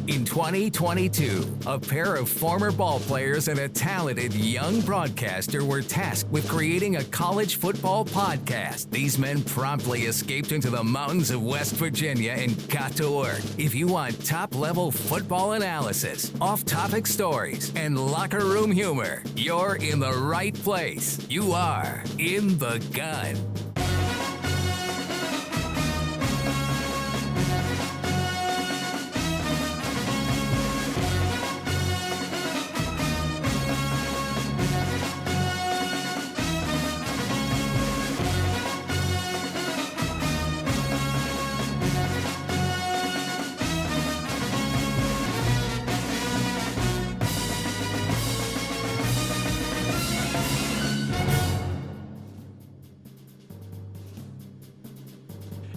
In 2022, a pair of former ball players and a talented young broadcaster were tasked with creating a college football podcast. These men promptly escaped into the mountains of West Virginia and got to work. If you want top-level football analysis, off-topic stories, and locker room humor, you're in the right place. You are In the Gun.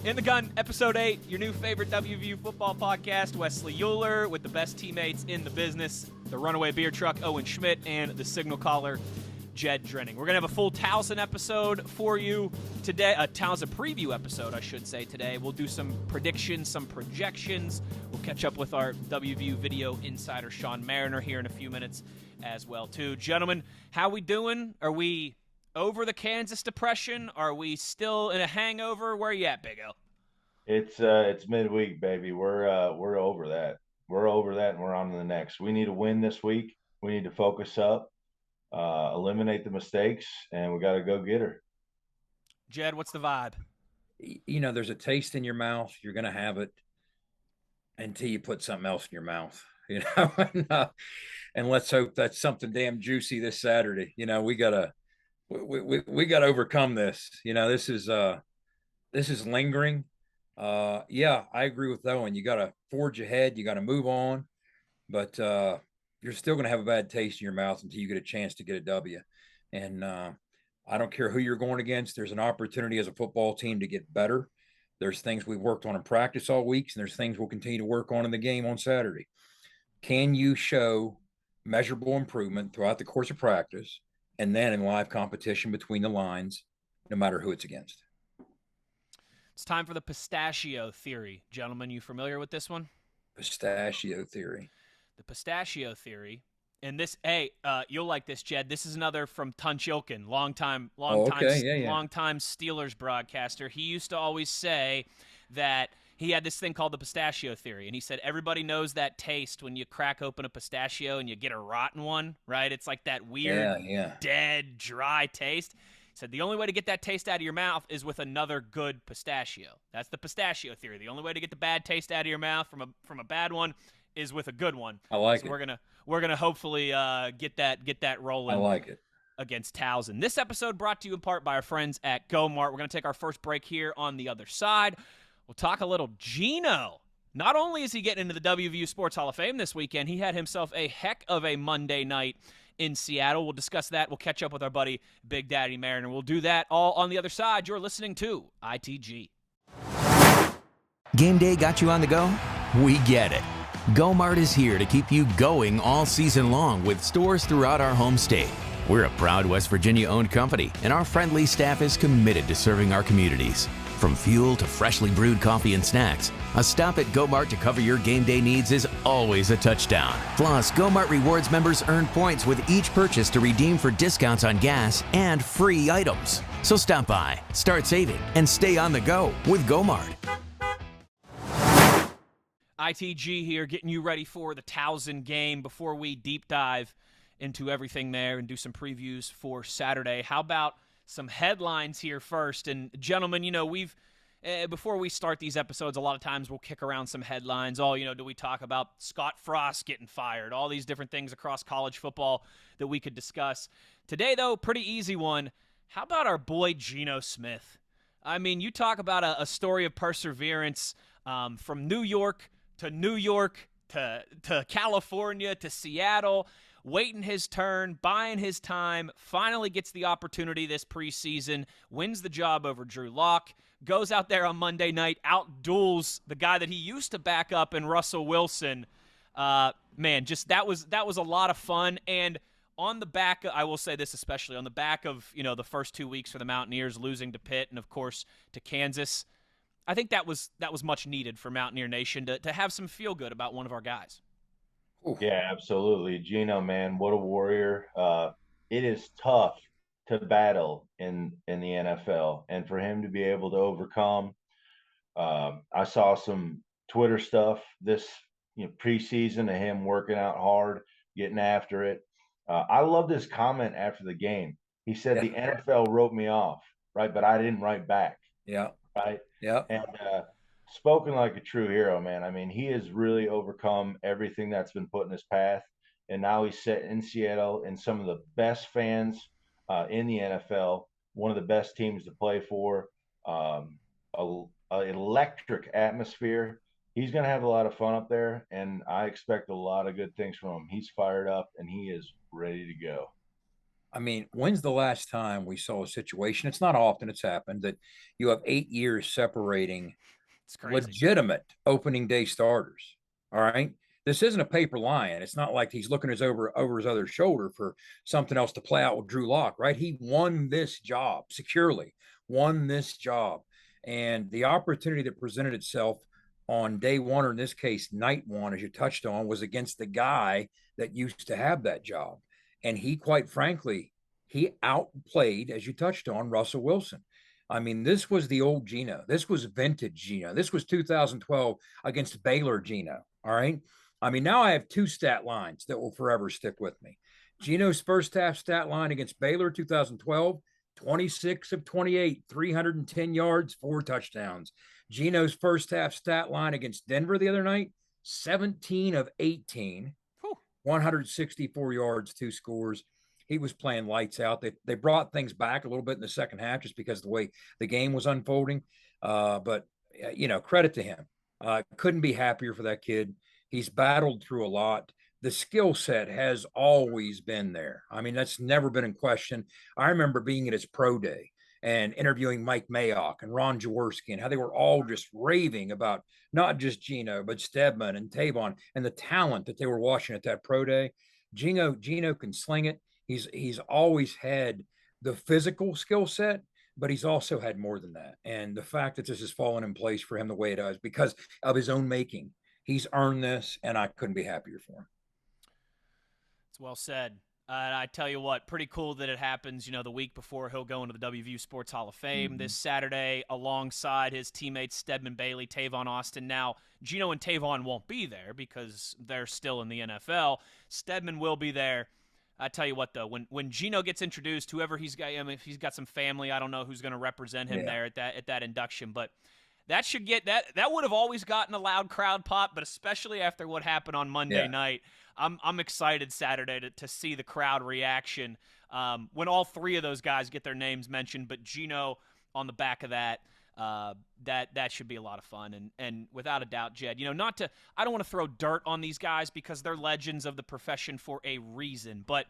In the Gun, Episode 8, your new favorite WVU football podcast. Wes Uhler with the best teammates in the business, the runaway beer truck, Owen Schmitt, and the signal caller, Jed Drenning. We're going to have a full Towson episode for you today, a Towson preview episode, I should say, today. We'll do some predictions, some projections. We'll catch up with our WVU video insider, Sean Mariner, here in a few minutes as well, too. Gentlemen, how we doing? Are we over the Kansas depression? Are we still in a hangover? Where are you at, Big O? It's midweek, baby. We're over that. We're over that, and we're on to the next. We need to win this week. We need to focus up, eliminate the mistakes, and we got to go get her. Jed, what's the vibe? You know, there's a taste in your mouth. You're going to have it until you put something else in your mouth, you know, and let's hope that's something damn juicy this Saturday. You know, we gotta overcome this. You know, this is lingering. Yeah, I agree with Owen. You got to forge ahead. You got to move on, but you're still going to have a bad taste in your mouth until you get a chance to get a W. And I don't care who you're going against. There's an opportunity as a football team to get better. There's things we've worked on in practice all weeks, and there's things we'll continue to work on in the game on Saturday. Can you show measurable improvement throughout the course of practice and then in live competition between the lines, no matter who it's against? It's time for the pistachio theory. Gentlemen, you familiar with this one? Pistachio theory. The pistachio theory. And this, you'll like this, Jed. This is another from Tunchilkin, longtime Steelers broadcaster. He used to always say that he had this thing called the pistachio theory, and he said everybody knows that taste when you crack open a pistachio and you get a rotten one, right? It's like that weird, dead, dry taste. He said the only way to get that taste out of your mouth is with another good pistachio. That's the pistachio theory. The only way to get the bad taste out of your mouth from a bad one is with a good one. I like it. We're gonna hopefully get that rolling. I like it. Against Towson. This episode brought to you in part by our friends at GoMart. We're gonna take our first break here on the other side. We'll talk a little Geno. Not only is he getting into the WVU Sports Hall of Fame this weekend, he had himself a heck of a Monday night in Seattle. We'll discuss that. We'll catch up with our buddy Big Daddy Mariner. We'll do that all on the other side. You're listening to ITG. Game day got you on the go? We get it. GoMart is here to keep you going all season long with stores throughout our home state. We're a proud West Virginia-owned company, and our friendly staff is committed to serving our communities. From fuel to freshly brewed coffee and snacks, a stop at GoMart to cover your game day needs is always a touchdown. Plus, GoMart Rewards members earn points with each purchase to redeem for discounts on gas and free items. So stop by, start saving, and stay on the go with GoMart. ITG here, getting you ready for the Towson game. Before we deep dive into everything there and do some previews for Saturday, how about some headlines here first? And gentlemen, you know, we've before we start these episodes, a lot of times we'll kick around some headlines. Do we talk about Scott Frost getting fired? All these different things across college football that we could discuss. Today, though, pretty easy one. How about our boy Geno Smith? I mean, you talk about a story of perseverance from New York to California to Seattle, waiting his turn, buying his time, finally gets the opportunity this preseason, wins the job over Drew Lock, goes out there on Monday night, outduels the guy that he used to back up in Russell Wilson. Man, just that was a lot of fun. And on the back, I will say this especially, on the back of, the first 2 weeks for the Mountaineers, losing to Pitt and, of course, to Kansas, I think that was much needed for Mountaineer Nation to have some feel good about one of our guys. Ooh, Yeah, absolutely. Gino, man, what a warrior. It is tough to battle in the NFL, and for him to be able to overcome. I saw some Twitter stuff this preseason of him working out hard, getting after it. I love this comment after the game. He said yeah, the NFL wrote me off, right? But I didn't write back, yeah, right? yeah. And spoken like a true hero, man. I mean, he has really overcome everything that's been put in his path, and now he's set in Seattle and some of the best fans in the NFL, one of the best teams to play for, an electric atmosphere. He's going to have a lot of fun up there, and I expect a lot of good things from him. He's fired up and he is ready to go. I mean, when's the last time we saw a situation? It's not often it's happened that you have 8 years separating It's crazy. legitimate opening day starters. All right. This isn't a paper lion. It's not like he's looking over his other shoulder for something else to play out with Drew Lock, right? He won this job securely, won this job. And the opportunity that presented itself on day one, or in this case, night one, as you touched on, was against the guy that used to have that job. And he, quite frankly, he outplayed, as you touched on, Russell Wilson. I mean, this was the old Geno. This was vintage Geno. This was 2012 against Baylor Geno. All right. I mean, now I have two stat lines that will forever stick with me. Geno's first half stat line against Baylor 2012, 26 of 28, 310 yards, 4 touchdowns. Geno's first half stat line against Denver the other night, 17 of 18, Whew. 164 yards, 2 scores. He was playing lights out. They brought things back a little bit in the second half just because of the way the game was unfolding. But credit to him. Couldn't be happier for that kid. He's battled through a lot. The skill set has always been there. I mean, that's never been in question. I remember being at his pro day and interviewing Mike Mayock and Ron Jaworski and how they were all just raving about not just Geno, but Stedman and Tavon and the talent that they were watching at that pro day. Geno can sling it. He's always had the physical skill set, but he's also had more than that. And the fact that this has fallen in place for him the way it does because of his own making, he's earned this, and I couldn't be happier for him. It's well said. And I tell you what, pretty cool that it happens, the week before he'll go into the WVU Sports Hall of Fame this Saturday alongside his teammates Stedman Bailey, Tavon Austin. Now, Geno and Tavon won't be there because they're still in the NFL. Stedman will be there. I tell you what, though, when Geno gets introduced, whoever he's got, if he's got some family, I don't know who's going to represent him there at that induction, but that should get that would have always gotten a loud crowd pop, but especially after what happened on Monday night, I'm excited Saturday to see the crowd reaction when all three of those guys get their names mentioned. But Geno on the back of that, that should be a lot of fun. And without a doubt, Jed, I don't want to throw dirt on these guys because they're legends of the profession for a reason, but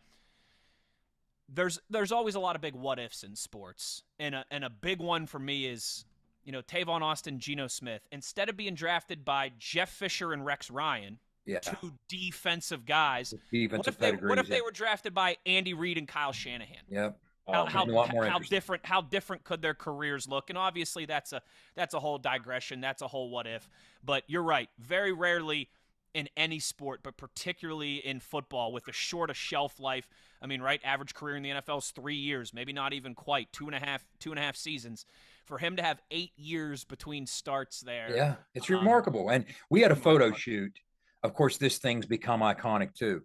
there's always a lot of big what ifs in sports, and a big one for me is Tavon Austin, Geno Smith, instead of being drafted by Jeff Fisher and Rex Ryan, two defensive guys, what if they were drafted by Andy Reid and Kyle Shanahan? Yep. How different could their careers look? And obviously that's a whole digression. That's a whole what if. But you're right. Very rarely in any sport, but particularly in football with a short shelf life. I mean, right? Average career in the NFL is 3 years, maybe not even quite, two and a half seasons. For him to have 8 years between starts there. Yeah, it's remarkable. And we had a photo shoot. Of course, this thing's become iconic too.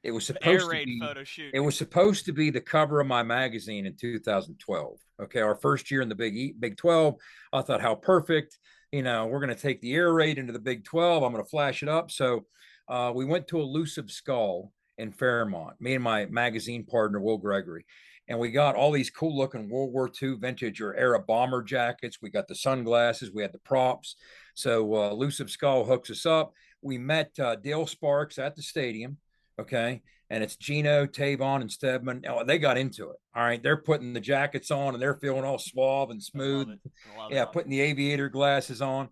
It was supposed to be photo shoot. It was supposed to be the cover of my magazine in 2012. Okay, our first year in the Big 12. I thought, how perfect. We're going to take the air raid into the Big 12. I'm going to flash it up. So we went to Elusive Skull in Fairmont, me and my magazine partner, Will Gregory. And we got all these cool looking World War II vintage or era bomber jackets. We got the sunglasses. We had the props. So Elusive Skull hooks us up. We met Dale Sparks at the stadium. Okay. And it's Geno, Tavon, and Stedman. Oh, they got into it. All right. They're putting the jackets on and they're feeling all suave and smooth. I love it. Putting the aviator glasses on.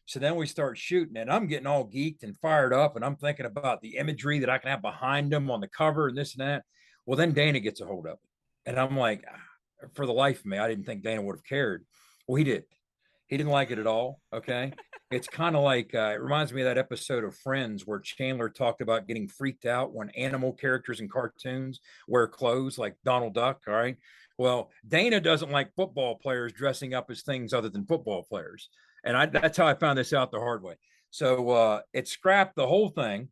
So then we start shooting, and I'm getting all geeked and fired up, and I'm thinking about the imagery that I can have behind them on the cover and this and that. Well, then Dana gets a hold of it. And I'm like, for the life of me, I didn't think Dana would have cared. Well, he did. He didn't like it at all. Okay. It's kind of like, it reminds me of that episode of Friends where Chandler talked about getting freaked out when animal characters in cartoons wear clothes like Donald Duck. All right. Well, Dana doesn't like football players dressing up as things other than football players. And that's how I found this out the hard way. So it scrapped the whole thing.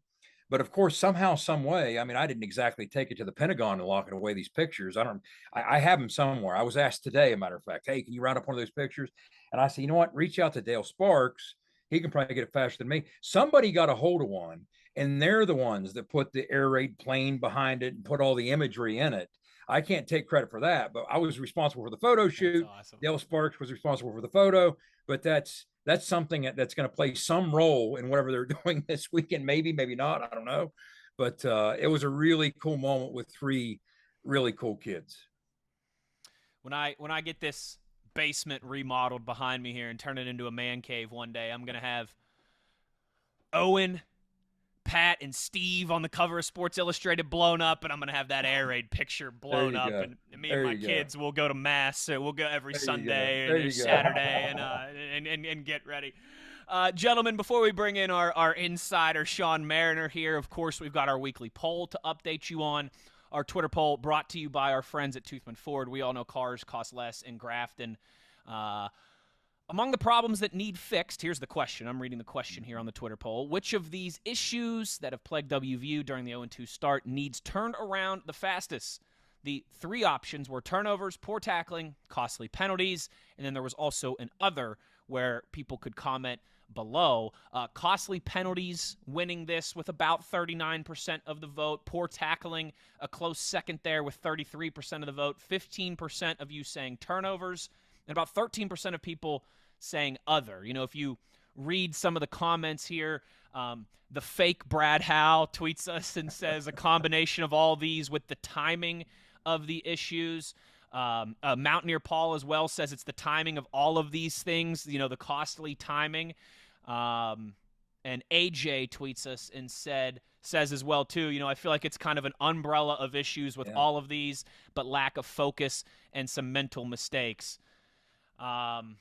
But of course, somehow, some way, I mean, I didn't exactly take it to the Pentagon and lock it away, these pictures. I have them somewhere. I was asked today, a matter of fact, hey, can you round up one of those pictures? And I said, you know what? Reach out to Dale Sparks. He can probably get it faster than me. Somebody got a hold of one, and they're the ones that put the air raid plane behind it and put all the imagery in it. I can't take credit for that, but I was responsible for the photo shoot. Awesome. Dale Sparks was responsible for the photo, but that's something that's going to play some role in whatever they're doing this weekend. Maybe not. I don't know. But it was a really cool moment with 3 really cool kids. When I get this basement remodeled behind me here and turn it into a man cave one day, I'm going to have Owen, Pat, and Steve on the cover of Sports Illustrated blown up, and I'm going to have that air raid picture blown up. And me and my kids will go to mass. So we'll go every Sunday and Saturday and get ready. Gentlemen, before we bring in our insider, Sean Mariner here, of course, we've got our weekly poll to update you on. Our Twitter poll brought to you by our friends at Toothman Ford. We all know cars cost less in Grafton. Among the problems that need fixed, here's the question. I'm reading the question here on the Twitter poll. Which of these issues that have plagued WVU during the 0-2 start needs turned around the fastest? The 3 options were turnovers, poor tackling, costly penalties, and then there was also an other where people could comment below. Costly penalties winning this with about 39% of the vote. Poor tackling, a close second there with 33% of the vote. 15% of you saying turnovers, and about 13% of people saying other. You know, if you read some of the comments here, the fake Brad Howe tweets us and says a combination of all these with the timing of the issues. Mountaineer Paul as well says it's the timing of all of these things, you know, the costly timing. And AJ tweets us and says as well too, you know, I feel like it's kind of an umbrella of issues with all of these, but lack of focus and some mental mistakes. I'm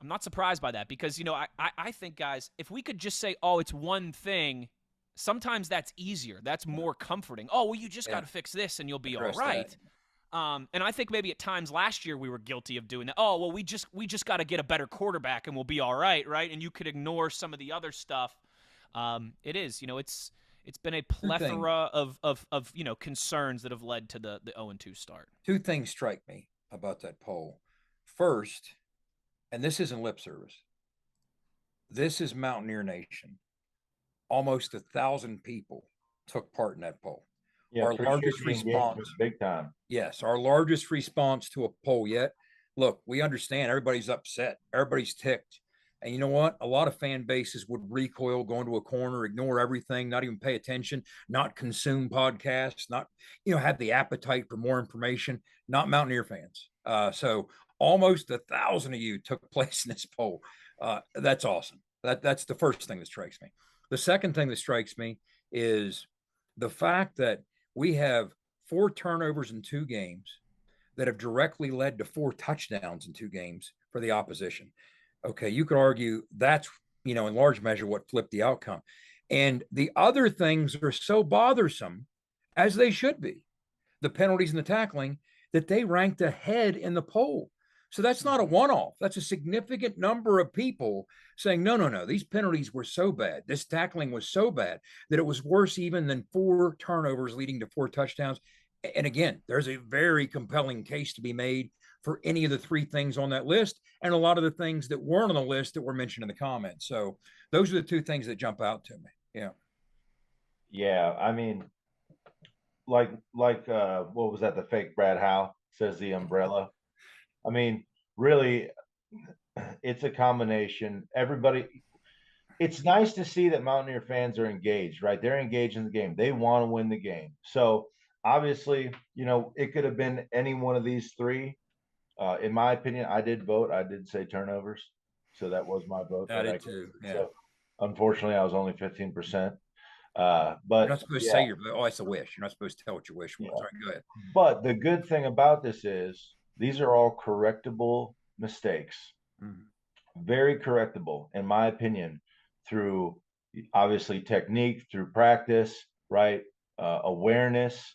not surprised by that because, you know, I think, guys, if we could just say, oh, it's one thing, sometimes that's easier. That's more comforting. Oh, well, you just got to fix this and you'll be all right. And I think maybe at times last year we were guilty of doing that. Oh, well, we just got to get a better quarterback and we'll be all right, right? And you could ignore some of the other stuff. It is, you know, it's been a plethora of you know, concerns that have led to the 0-2 start. 2 things strike me about that poll. First, and this isn't lip service, this is Mountaineer Nation. Almost 1,000 people took part in that poll. Yeah, our largest response, big time. Yes, our largest response to a poll yet. Look, we understand everybody's upset, everybody's ticked, and you know what? A lot of fan bases would recoil, go into a corner, ignore everything, not even pay attention, not consume podcasts, not, you know, have the appetite for more information. Not Mountaineer fans. So almost 1,000 of you took place in this poll. That's awesome. That's the first thing that strikes me. The second thing that strikes me is the fact that we have 4 turnovers in 2 games that have directly led to 4 touchdowns in 2 games for the opposition. Okay, you could argue that's, you know, in large measure what flipped the outcome. And the other things are so bothersome, as they should be, the penalties and the tackling, that they ranked ahead in the poll. So that's not a one-off. That's a significant number of people saying, no, these penalties were so bad, this tackling was so bad that it was worse even than 4 turnovers leading to 4 touchdowns. And again, there's a very compelling case to be made for any of the 3 things on that list and a lot of the things that weren't on the list that were mentioned in the comments. So those are the 2 things that jump out to me. Yeah. Yeah. I mean, like what was that? The fake Brad Howe says the umbrella. I mean, really, it's a combination. Everybody, it's nice to see that Mountaineer fans are engaged, right? They're engaged in the game. They want to win the game. So obviously, you know, it could have been any one of these 3. In my opinion, I did vote. I did say turnovers. So that was my vote. I did too. Yeah. So unfortunately, I was only 15%. But you're not supposed to say it's a wish. You're not supposed to tell what your wish was. All right, go ahead. But the good thing about this is these are all correctable mistakes. very correctable, in my opinion, through obviously technique, through practice, right? Awareness,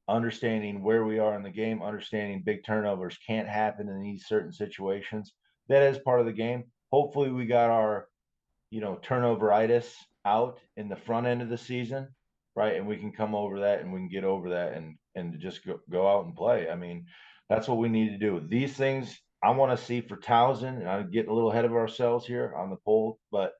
understanding where we are in the game, understanding big turnovers can't happen in these certain situations. That is part of the game. Hopefully, we got our, turnoveritis out in the front end of the season, right? And we can come over that and we can get over that and just go out and play. I mean, that's what we need to do. These things I want to see for Towson, and I'm getting a little ahead of ourselves here on the poll, but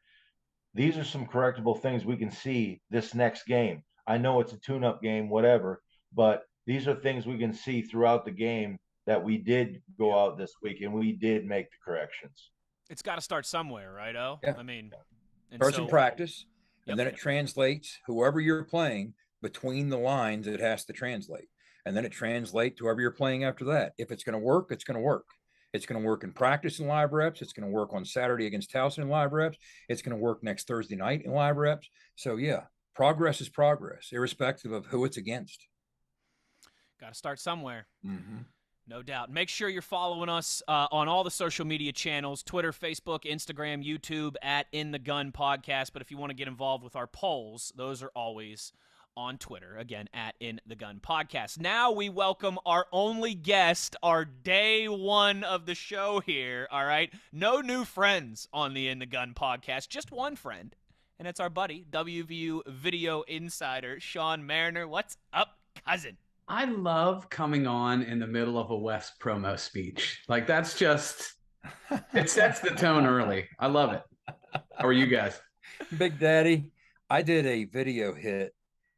these are some correctable things we can see this next game. I know it's a tune-up game, whatever, but these are things we can see throughout the game that we did go out this week and we did make the corrections. It's got to start somewhere, right, O? Yeah. I mean, and Starts in practice, Yep. and then it translates whoever you're playing between the lines. It has to translate, and then it translates to whoever you're playing after that. If it's going to work, it's going to work. It's going to work in practice in live reps. It's going to work on Saturday against Towson in live reps. It's going to work next Thursday night in live reps. So yeah, progress is progress, irrespective of who it's against. Got to start somewhere. Mm-hmm. No doubt. Make sure you're following us on all the social media channels, Twitter, Facebook, Instagram, YouTube, at In the Gun Podcast. But if you want to get involved with our polls, those are always on Twitter, again, at In the Gun Podcast. Now we welcome our only guest, our day one of the show here, all right? No new friends on the In the Gun Podcast, just one friend, and it's our buddy, WVU Video Insider, Sean Mariner. What's up, cousin? I love coming on in the middle of a Wes promo speech. Like, that's just, it sets the tone early. I love it. How are you guys? Big Daddy, I did a video hit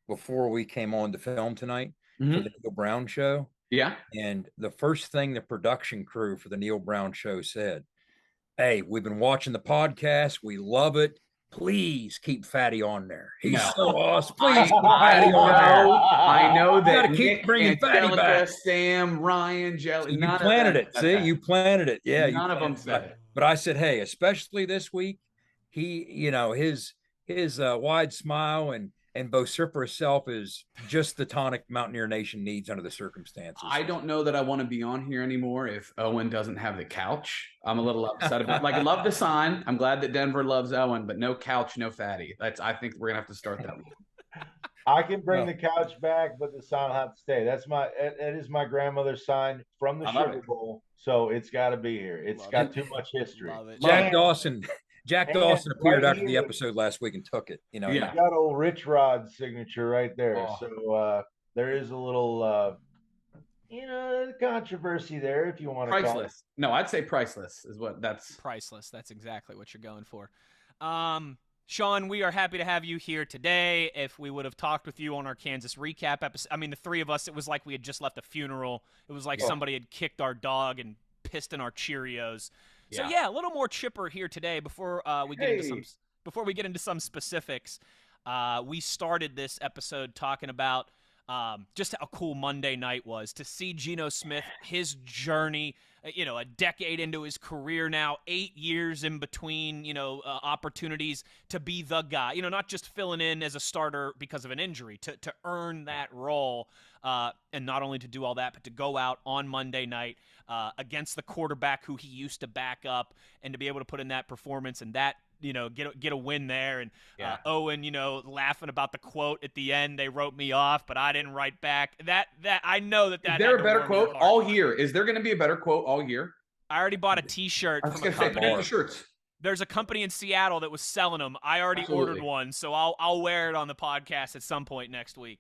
before we came on to film tonight for the Neil Brown show. Yeah. And the first thing the production crew for the Neil Brown show said, "Hey, we've been watching the podcast. We love it. Please keep Fatty on there. He's so awesome. Please keep Fatty on there." I know that. Gotta keep bringing Fatty back. Sam, Ryan, Jelly. You planted it. See, you planted it. Yeah. None of them said it. But I said, hey, especially this week, he, his wide smile and vociferous self is just the tonic Mountaineer Nation needs under the circumstances. I don't know that I want to be on here anymore if Owen doesn't have the couch. I'm a little upset about it. Like, I love the sign. I'm glad that Denver loves Owen, but no couch, no Fatty. I think we're gonna have to start that. I can bring the couch back, but the sign will have to stay. It is my grandmother's sign from the Sugar Bowl, so it's got to be here. It's got too much history. Jack Dawson appeared after the episode last week and took it. You got old Rich Rod's signature right there. Oh. So there is a little, controversy there, if you want to call it. No, I'd say priceless is what that's. Priceless. That's exactly what you're going for. Sean, we are happy to have you here today. If we would have talked with you on our Kansas recap episode, I mean, the three of us, it was like we had just left a funeral. It was like somebody had kicked our dog and pissed in our Cheerios. So yeah, a little more chipper here today. Before we get into some specifics, we started this episode talking about just how cool Monday night was to see Geno Smith, his journey. A decade into his career now, 8 years in between, opportunities to be the guy, not just filling in as a starter because of an injury, to earn that role, and not only to do all that, but to go out on Monday night against the quarterback who he used to back up and to be able to put in that performance and that, get a win there. And Owen, laughing about the quote at the end, they wrote me off, but I didn't write back. That I know that. Is there a better quote all year? Is there going to be a better quote all year? I already bought a T-shirt from a company. There's a company in Seattle that was selling them. I already ordered one, so I'll wear it on the podcast at some point next week.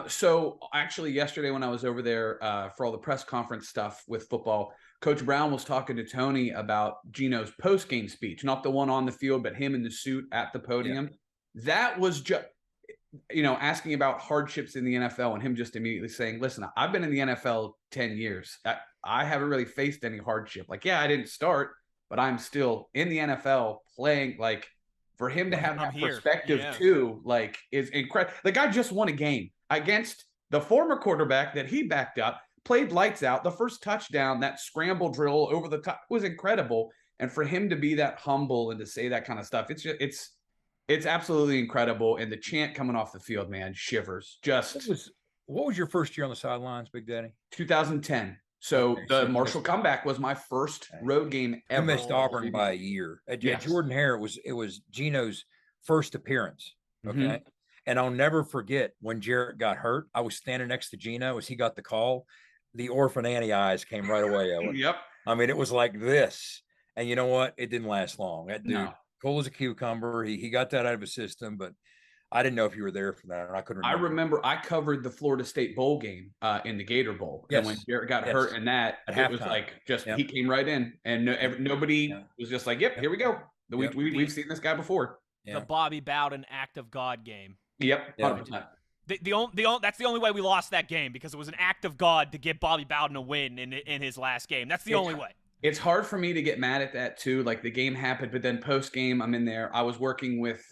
So actually yesterday when I was over there for all the press conference stuff with football, Coach Brown was talking to Tony about Geno's post-game speech, not the one on the field, but him in the suit at the podium. Yeah. That was just, asking about hardships in the NFL and him just immediately saying, listen, I've been in the NFL 10 years. I haven't really faced any hardship. Like, I didn't start, but I'm still in the NFL playing. Like, for him to have that perspective too, like, is incredible. The guy just won a game against the former quarterback that he backed up, played lights out. The first touchdown, that scramble drill over the top was incredible. And for him to be that humble and to say that kind of stuff, it's absolutely incredible. And the chant coming off the field, man, shivers. What was your first year on the sidelines, Big Daddy? 2010. So Okay, the so you Marshall missed- comeback was my first road game You ever. missed Auburn by a year. At Yes. Jordan Hare, it was Gino's first appearance. Okay. Mhm. And I'll never forget when Jarrett got hurt. I was standing next to Gino as he got the call. The orphan Annie eyes came right away, Owen. Yep. I mean, it was like this. And you know what? It didn't last long. That dude, No. cool as a cucumber. He got that out of his system, but I didn't know if you were there for that. I couldn't remember. I remember I covered the Florida State bowl game in the Gator Bowl. Yes. And when Jarrett got Yes. hurt in that, At it was halftime. like just Yep. he came right in and nobody Yeah. was just like, yep, here we go. Yep. We've seen this guy before. Yeah. The Bobby Bowden act of God game. Yep. Yeah. 100%. That's the only way we lost that game, because it was an act of God to give Bobby Bowden a win in his last game. That's the only way. It's hard for me to get mad at that too. Like the game happened, but then post game, I'm in there. I was working with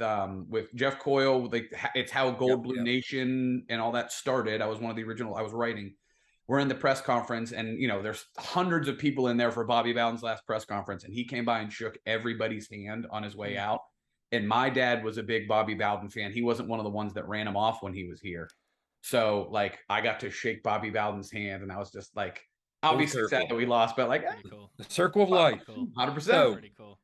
Jeff Coyle. Like it's how Gold Blue Nation and all that started. I was one of the original. I was writing. We're in the press conference, and there's hundreds of people in there for Bobby Bowden's last press conference, and he came by and shook everybody's hand on his way out. And my dad was a big Bobby Bowden fan. He wasn't one of the ones that ran him off when he was here. So like I got to shake Bobby Bowden's hand, and I was just like, obviously sad that we lost, but like Pretty cool. The circle of life. Cool. 100%. Pretty cool.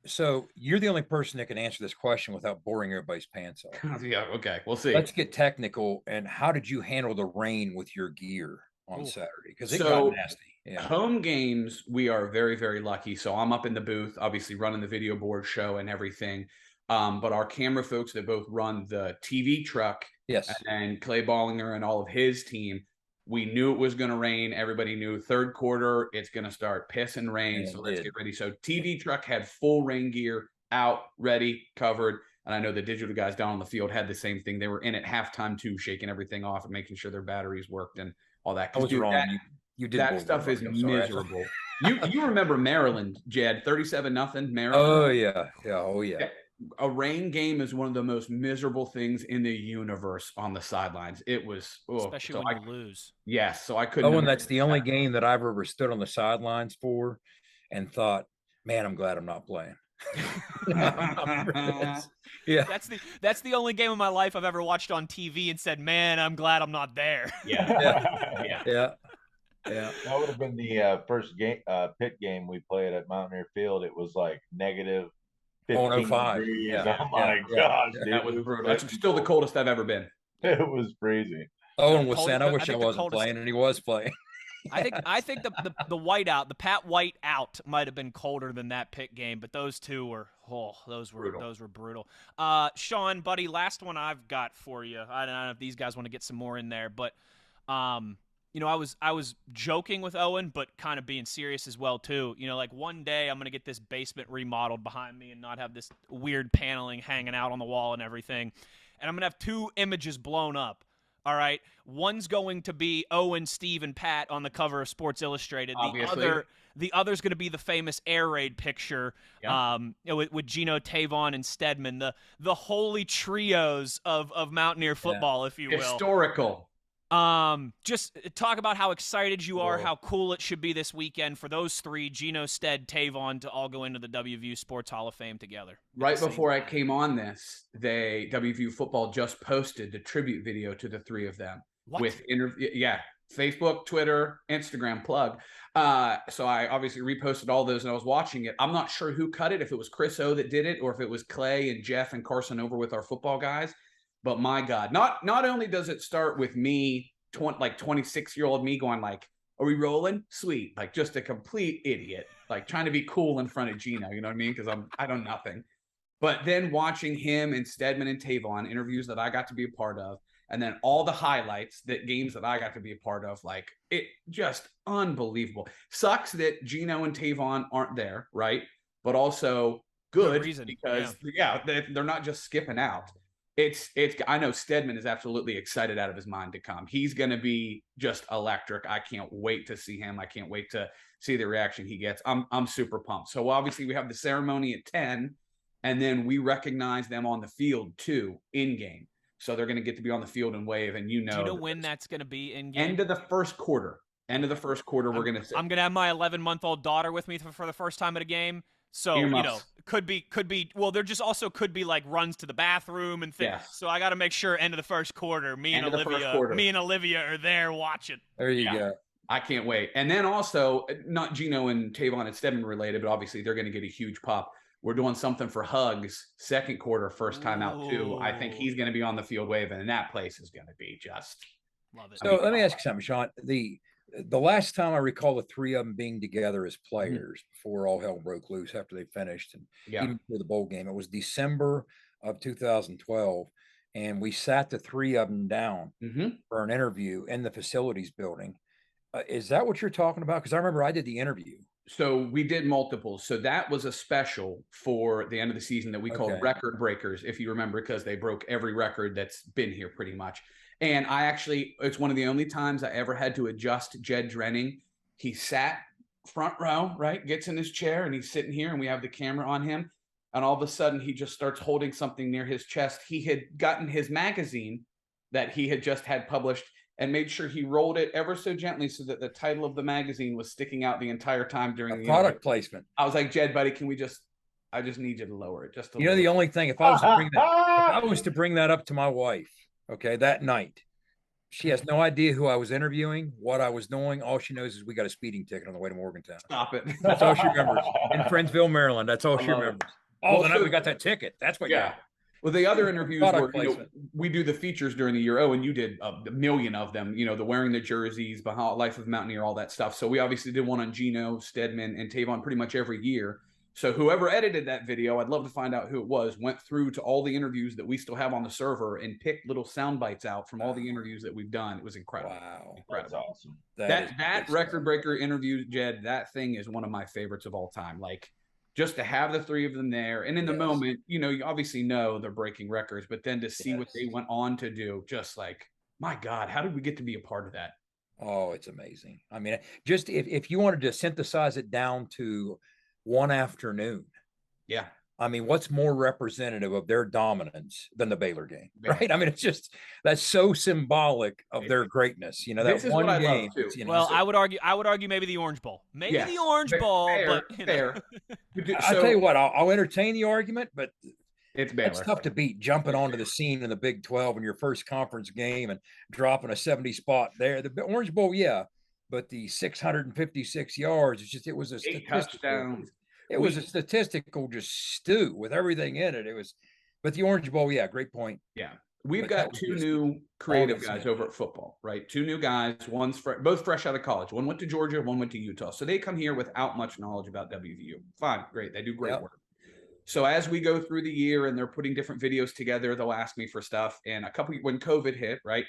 So you're the only person that can answer this question without boring everybody's pants off. Yeah, okay, we'll see. Let's get technical. And how did you handle the rain with your gear on Saturday? Because it So, got nasty. Yeah. Home games, we are very, very lucky. So I'm up in the booth, obviously running the video board show and everything. But our camera folks that both run the TV truck, Yes. and Clay Ballinger and all of his team, we knew it was going to rain. Everybody knew third quarter, it's going to start piss and rain. And so it let's did. get ready. So TV truck had full rain gear out, ready, covered. And I know the digital guys down on the field had the same thing. They were in at halftime too, shaking everything off and making sure their batteries worked and all that. I was Dude, wrong. You did that bull stuff is I'm sorry. miserable. You remember Maryland, Jed, 37-0 Maryland. Oh yeah. Yeah. Oh yeah. A rain game is one of the most miserable things in the universe on the sidelines. It was, Especially so when you lose. yes. So I couldn't. Oh, and that's the only game that I've ever stood on the sidelines for and thought, man, I'm glad I'm not playing. Yeah. That's the only game of my life I've ever watched on TV and said, man, I'm glad I'm not there. Yeah. Yeah. Yeah. That would have been the first game, pit game we played at Mountaineer Field. It was like negative 15 -05. degrees. Yeah. Oh my Yeah. gosh, Yeah. dude. That was brutal. That's still the coldest I've ever been. It was freezing. Oh, and with Coldest- San, I I wish I think the wasn't coldest- playing, and he was playing. I think the white out, the Pat White out, might have been colder than that pit game, but those two were brutal. Sean, buddy, last one I've got for you. I don't know if these guys want to get some more in there, but I was joking with Owen, but kind of being serious as well too. Like one day I'm gonna get this basement remodeled behind me and not have this weird paneling hanging out on the wall and everything, and I'm gonna have two images blown up. All right, one's going to be Owen, Steve, and Pat on the cover of Sports Illustrated. Obviously. The other's going to be the famous air raid picture, with Gino, Tavon, and Stedman, the holy trios of Mountaineer football, if you will. Historical. Just talk about how excited you are, how cool it should be this weekend for those three, Gino, Stead, Tavon, to all go into the WVU Sports Hall of Fame together. Right before I came on this, WVU Football just posted the tribute video to the three of them. What? With Facebook, Twitter, Instagram plug. So I obviously reposted all those and I was watching it. I'm not sure who cut it, if it was Chris O that did it or if it was Clay and Jeff and Carson over with our football guys. But my God, not only does it start with me, 26-year-old me going like, are we rolling? Sweet. Like just a complete idiot, like trying to be cool in front of Gino, you know what I mean? Because I don't nothing. But then watching him and Stedman and Tavon, interviews that I got to be a part of, and then all the highlights, games that I got to be a part of, like it just unbelievable. Sucks that Gino and Tavon aren't there, right? But also good reason, because they're not just skipping out. I know Stedman is absolutely excited out of his mind to come. He's going to be just electric. I can't wait to see him. I can't wait to see the reaction he gets. I'm super pumped. So obviously we have the ceremony at 10, and then we recognize them on the field too, in game. So they're going to get to be on the field and wave. And do you know when that's going to be in game? End of the first quarter. We're going to. I'm going to have my 11-month-old daughter with me for the first time at a game. So, could be. Well, there just also could be like runs to the bathroom and things. Yes. So I got to make sure end of the first quarter, me and Olivia are there watching. There you go. I can't wait. And then also, not Gino and Tavon and Stedman related, but obviously they're going to get a huge pop. We're doing something for Hugs, second quarter, first time out too. I think he's going to be on the field waving, and that place is going to be just Love it. So let me ask you something, Sean. The last time I recall the three of them being together as players before all hell broke loose after they finished, and even before the bowl game, it was December of 2012, and we sat the three of them down for an interview in the facilities building. Is that what you're talking about? Because I remember I did the interview. So we did multiples. So that was a special for the end of the season that we called Record Breakers, if you remember, because they broke every record that's been here pretty much. And it's one of the only times I ever had to adjust Jed Drenning. He sat front row, right? Gets in his chair and he's sitting here and we have the camera on him. And all of a sudden he just starts holding something near his chest. He had gotten his magazine that he had just had published and made sure he rolled it ever so gently so that the title of the magazine was sticking out the entire time during the product placement. I was like, Jed, buddy, I just need you to lower it just a little. The only thing, if I was to bring that up to my wife, okay, that night, she has no idea who I was interviewing, what I was doing. All she knows is we got a speeding ticket on the way to Morgantown. Stop it. That's all she remembers. In Friendsville, Maryland. That's all she remembers. Oh, the night we got that ticket. That's what. Yeah. Well, the other interviews were, we do the features during the year. Oh, and you did a million of them, the wearing the jerseys, behind Life of Mountaineer, all that stuff. So we obviously did one on Gino, Stedman, and Tavon pretty much every year. So whoever edited that video, I'd love to find out who it was, went through to all the interviews that we still have on the server and picked little sound bites out from all the interviews that we've done. It was incredible. Wow. That's awesome. That record breaker interview, Jed, that thing is one of my favorites of all time. Like, just to have the three of them there. And in the moment, you obviously know they're breaking records, but then to see what they went on to do, just like, my God, how did we get to be a part of that? Oh, it's amazing. I mean, just if you wanted to synthesize it down to one afternoon. Yeah. I mean, what's more representative of their dominance than the Baylor game, right? I mean, that's so symbolic of their greatness. That one game. Well, I would argue maybe the Orange Bowl, the Orange Bowl, fair, but fair. I'll tell you what, I'll entertain the argument, but it's tough to beat jumping onto the scene in the Big 12 in your first conference game and dropping a 70 spot there. The Orange Bowl, but the 656 yards, it was a touchdown. It was a statistical just stew with everything in it. But the Orange Bowl, great point. Yeah. We've got two new creative guys over at football, right? Two new guys, both fresh out of college. One went to Georgia, one went to Utah. So they come here without much knowledge about WVU. Fine, great. They do great work. So as we go through the year and they're putting different videos together, they'll ask me for stuff. And when COVID hit, right,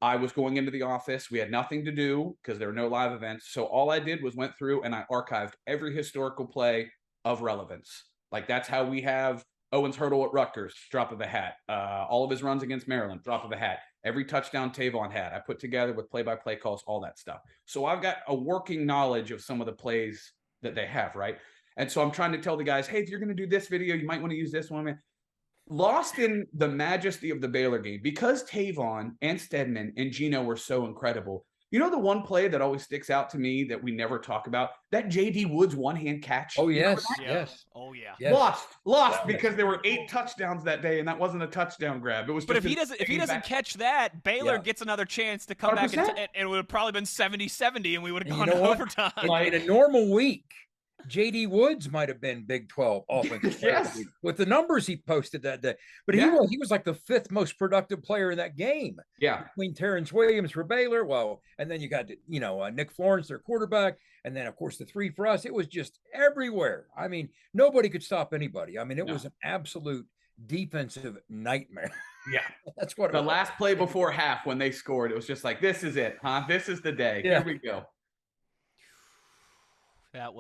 I was going into the office. We had nothing to do because there were no live events. So all I did was went through and I archived every historical play of relevance. Like, that's how we have Owen's hurdle at Rutgers, drop of a hat. All of his runs against Maryland, drop of a hat. Every touchdown Tavon had, I put together with play-by-play calls, all that stuff. So I've got a working knowledge of some of the plays that they have, right? And so I'm trying to tell the guys, hey, if you're going to do this video, you might want to use this one. Lost in the majesty of the Baylor game, because Tavon and Stedman and Gino were so incredible. The one play that always sticks out to me that we never talk about, that J.D. Woods one-hand catch. Oh, yes, yes. Oh, yeah. Yes. Lost because there were 8 touchdowns that day, and that wasn't a touchdown grab. It was. But if he doesn't catch that, Baylor gets another chance to come 100%. Back, and it would have probably been 70-70, and we would have gone to overtime. In a normal week, J.D. Woods might have been Big 12 offensive player with the numbers he posted that day. But he was like the 5th most productive player in that game. Yeah. Between Terrence Williams for Baylor, and then you got Nick Florence, their quarterback, and then of course the 3 for us. It was just everywhere. I mean, nobody could stop anybody. I mean, it was an absolute defensive nightmare. Yeah. That's what the last play before half when they scored, it was just like, this is it, huh? This is the day. Yeah. Here we go. That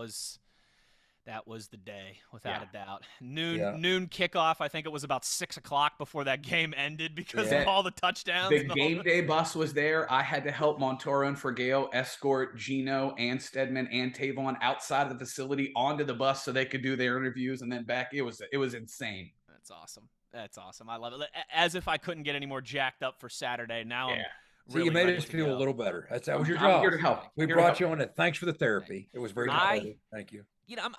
was the day, without a doubt. Noon kickoff. I think it was about 6 o'clock before that game ended because of all the touchdowns. The game day bus was there. I had to help Montoro and Forgale escort Gino and Stedman and Tavon outside of the facility onto the bus so they could do their interviews and then back. It was insane. That's awesome. I love it. As if I couldn't get any more jacked up for Saturday. Now I'm So you made us feel a little better. That was your job. I'm here to help. We brought you on it. Thanks for the therapy. It was very important. Thank you.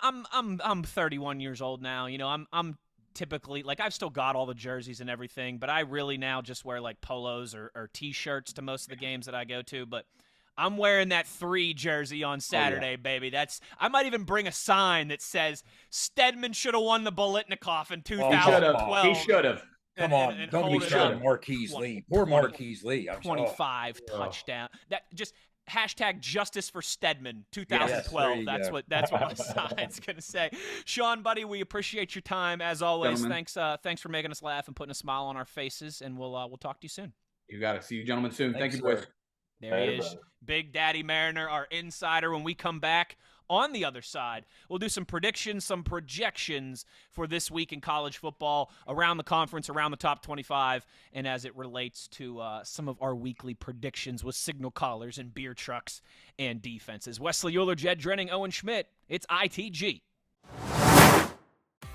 I'm 31 years old now. I'm typically, like, I've still got all the jerseys and everything, but I really now just wear like polos or t-shirts to most of the games that I go to. But I'm wearing that 3 jersey on Saturday, baby. I might even bring a sign that says Stedman should have won the Bolitnikoff in 2012. He should have. Come on, and don't hold be it starting up. Marquise Lee. Poor Marquise Lee. 25 touchdown. That just hashtag justice for Stedman 2012. Yes, that's what my sign's gonna say. Sean, buddy, we appreciate your time as always. Gentlemen. Thanks for making us laugh and putting a smile on our faces, and we'll talk to you soon. You got to see you gentlemen soon. Thank you, sir. boys. There he is, Big Daddy Mariner, our insider. When we come back on the other side, we'll do some predictions, some projections for this week in college football around the conference, around the top 25, and as it relates to some of our weekly predictions with signal callers and beer trucks and defenses. Wes Uhler, Jed Drenning, Owen Schmitt. It's ITG.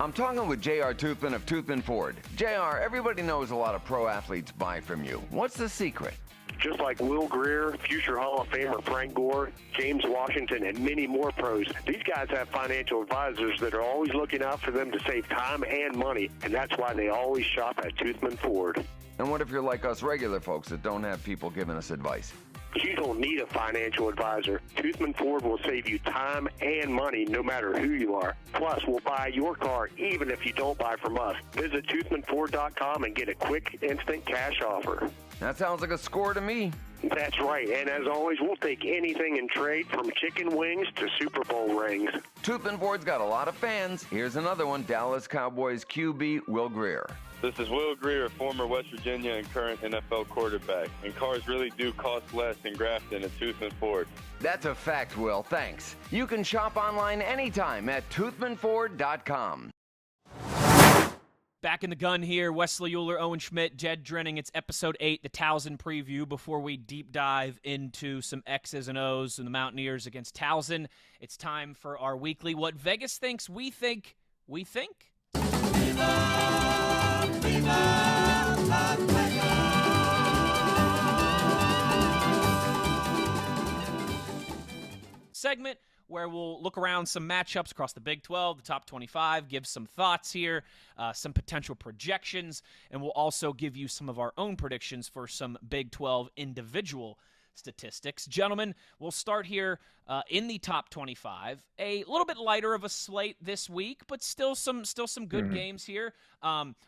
I'm talking with J.R. Toothman of Toothman Ford. J.R., everybody knows a lot of pro athletes buy from you. What's the secret? Just like Will Greer, future Hall of Famer Frank Gore, James Washington, and many more pros, these guys have financial advisors that are always looking out for them to save time and money, and that's why they always shop at Toothman Ford. And what if you're like us regular folks that don't have people giving us advice? You don't need a financial advisor. Toothman Ford will save you time and money no matter who you are. Plus, we'll buy your car even if you don't buy from us. Visit toothmanford.com and get a quick, instant cash offer. That sounds like a score to me. That's right, and as always, we'll take anything in trade from chicken wings to Super Bowl rings. Toothman Ford's got a lot of fans. Here's another one, Dallas Cowboys QB Will Greer. This is Will Greer, former West Virginia and current NFL quarterback. And cars really do cost less in Grafton at Toothman Ford. That's a fact, Will. Thanks. You can shop online anytime at toothmanford.com. Back in the gun here, Wesley Uhler, Owen Schmitt, Jed Drenning. It's episode 8, the Towson preview. Before we deep dive into some X's and O's and the Mountaineers against Towson, it's time for our weekly What Vegas Thinks We Think We Think. Segment where we'll look around some matchups across the Big 12, the top 25, give some thoughts here, some potential projections, and we'll also give you some of our own predictions for some Big 12 individual statistics. Gentlemen, we'll start here in the top 25. A little bit lighter of a slate this week, but still some good games here.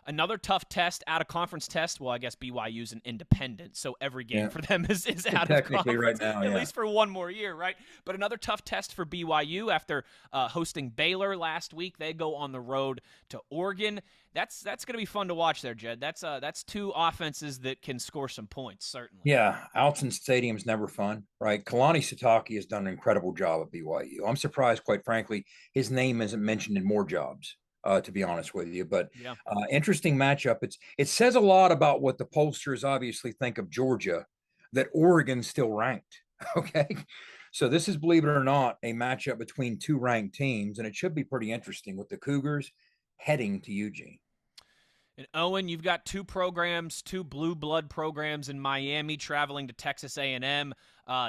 Another tough test, out of conference test. Well, I guess BYU's an independent, so every game for them is out of conference right now, at least for one more year, right? But another tough test for BYU after hosting Baylor last week. They go on the road to Oregon. That's going to be fun to watch there, Jed. That's two offenses that can score some points, certainly. Yeah, Alton Stadium's never fun, right? Kalani Sitake has done an incredible job at BYU. I'm surprised, quite frankly, his name isn't mentioned in more jobs, to be honest with you. But interesting matchup. It says a lot about what the pollsters obviously think of Georgia, that Oregon's still ranked, okay? So this is, believe it or not, a matchup between two ranked teams, and it should be pretty interesting with the Cougars heading to Eugene. And Owen, you've got two programs, two blue blood programs in Miami traveling to Texas A&M.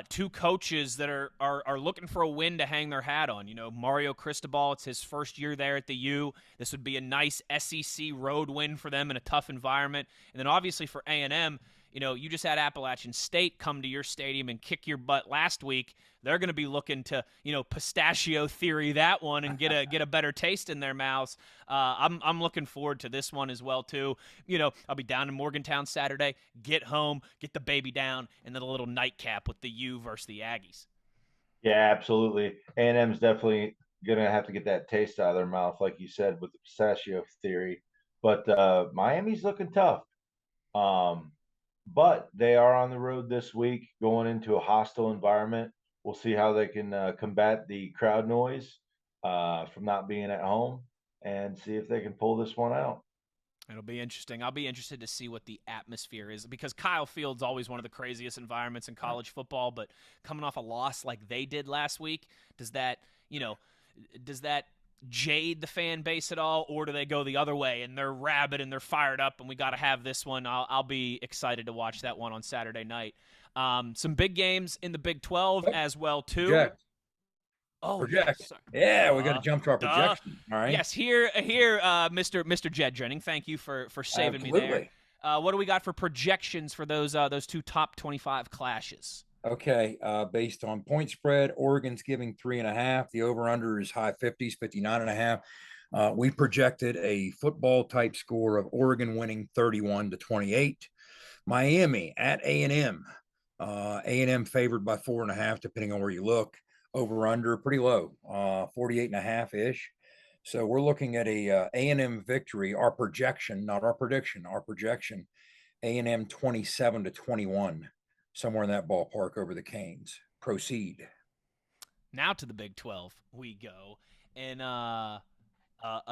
Two coaches that are looking for a win to hang their hat on. You know, Mario Cristobal, it's his first year there at the U. This would be a nice SEC road win for them in a tough environment. And then obviously for A&M, you know, you just had Appalachian State come to your stadium and kick your butt last week. They're going to be looking to, you know, pistachio theory that one and get a better taste in their mouths. I'm looking forward to this one as well too. You know, I'll be down in Morgantown Saturday. Get home, get the baby down, and then a little nightcap with the U versus the Aggies. Yeah, absolutely. A&M's definitely going to have to get that taste out of their mouth, like you said, with the pistachio theory. But Miami's looking tough. But they are on the road this week, going into a hostile environment. We'll see how they can combat the crowd noise from not being at home and see if they can pull this one out. It'll be interesting. I'll be interested to see what the atmosphere is because Kyle Field's always one of the craziest environments in college football, but coming off a loss like they did last week, does that jade the fan base at all, or do they go the other way and they're rabid and they're fired up and we got to have this one? I'll be excited to watch that one on Saturday night. Some big games in the Big 12 as well too. Project. Oh, project. Yeah, we got to jump to our projection. All right. Yes, here, Mr. Jed Drenning. Thank you for saving me there. What do we got for projections for those two top 25 clashes? Okay, based on point spread, Oregon's giving 3.5. The over/under is high 50s, 59.5. We projected a football type score of Oregon winning 31-28. Miami at A&M. A&M favored by 4.5, depending on where you look. Over/under pretty low, 48.5 ish. So we're looking at a A&M victory. Our projection, not our prediction. Our projection, A&M 27-21. Somewhere in that ballpark over the Canes. Proceed. Now to the Big 12 we go. And a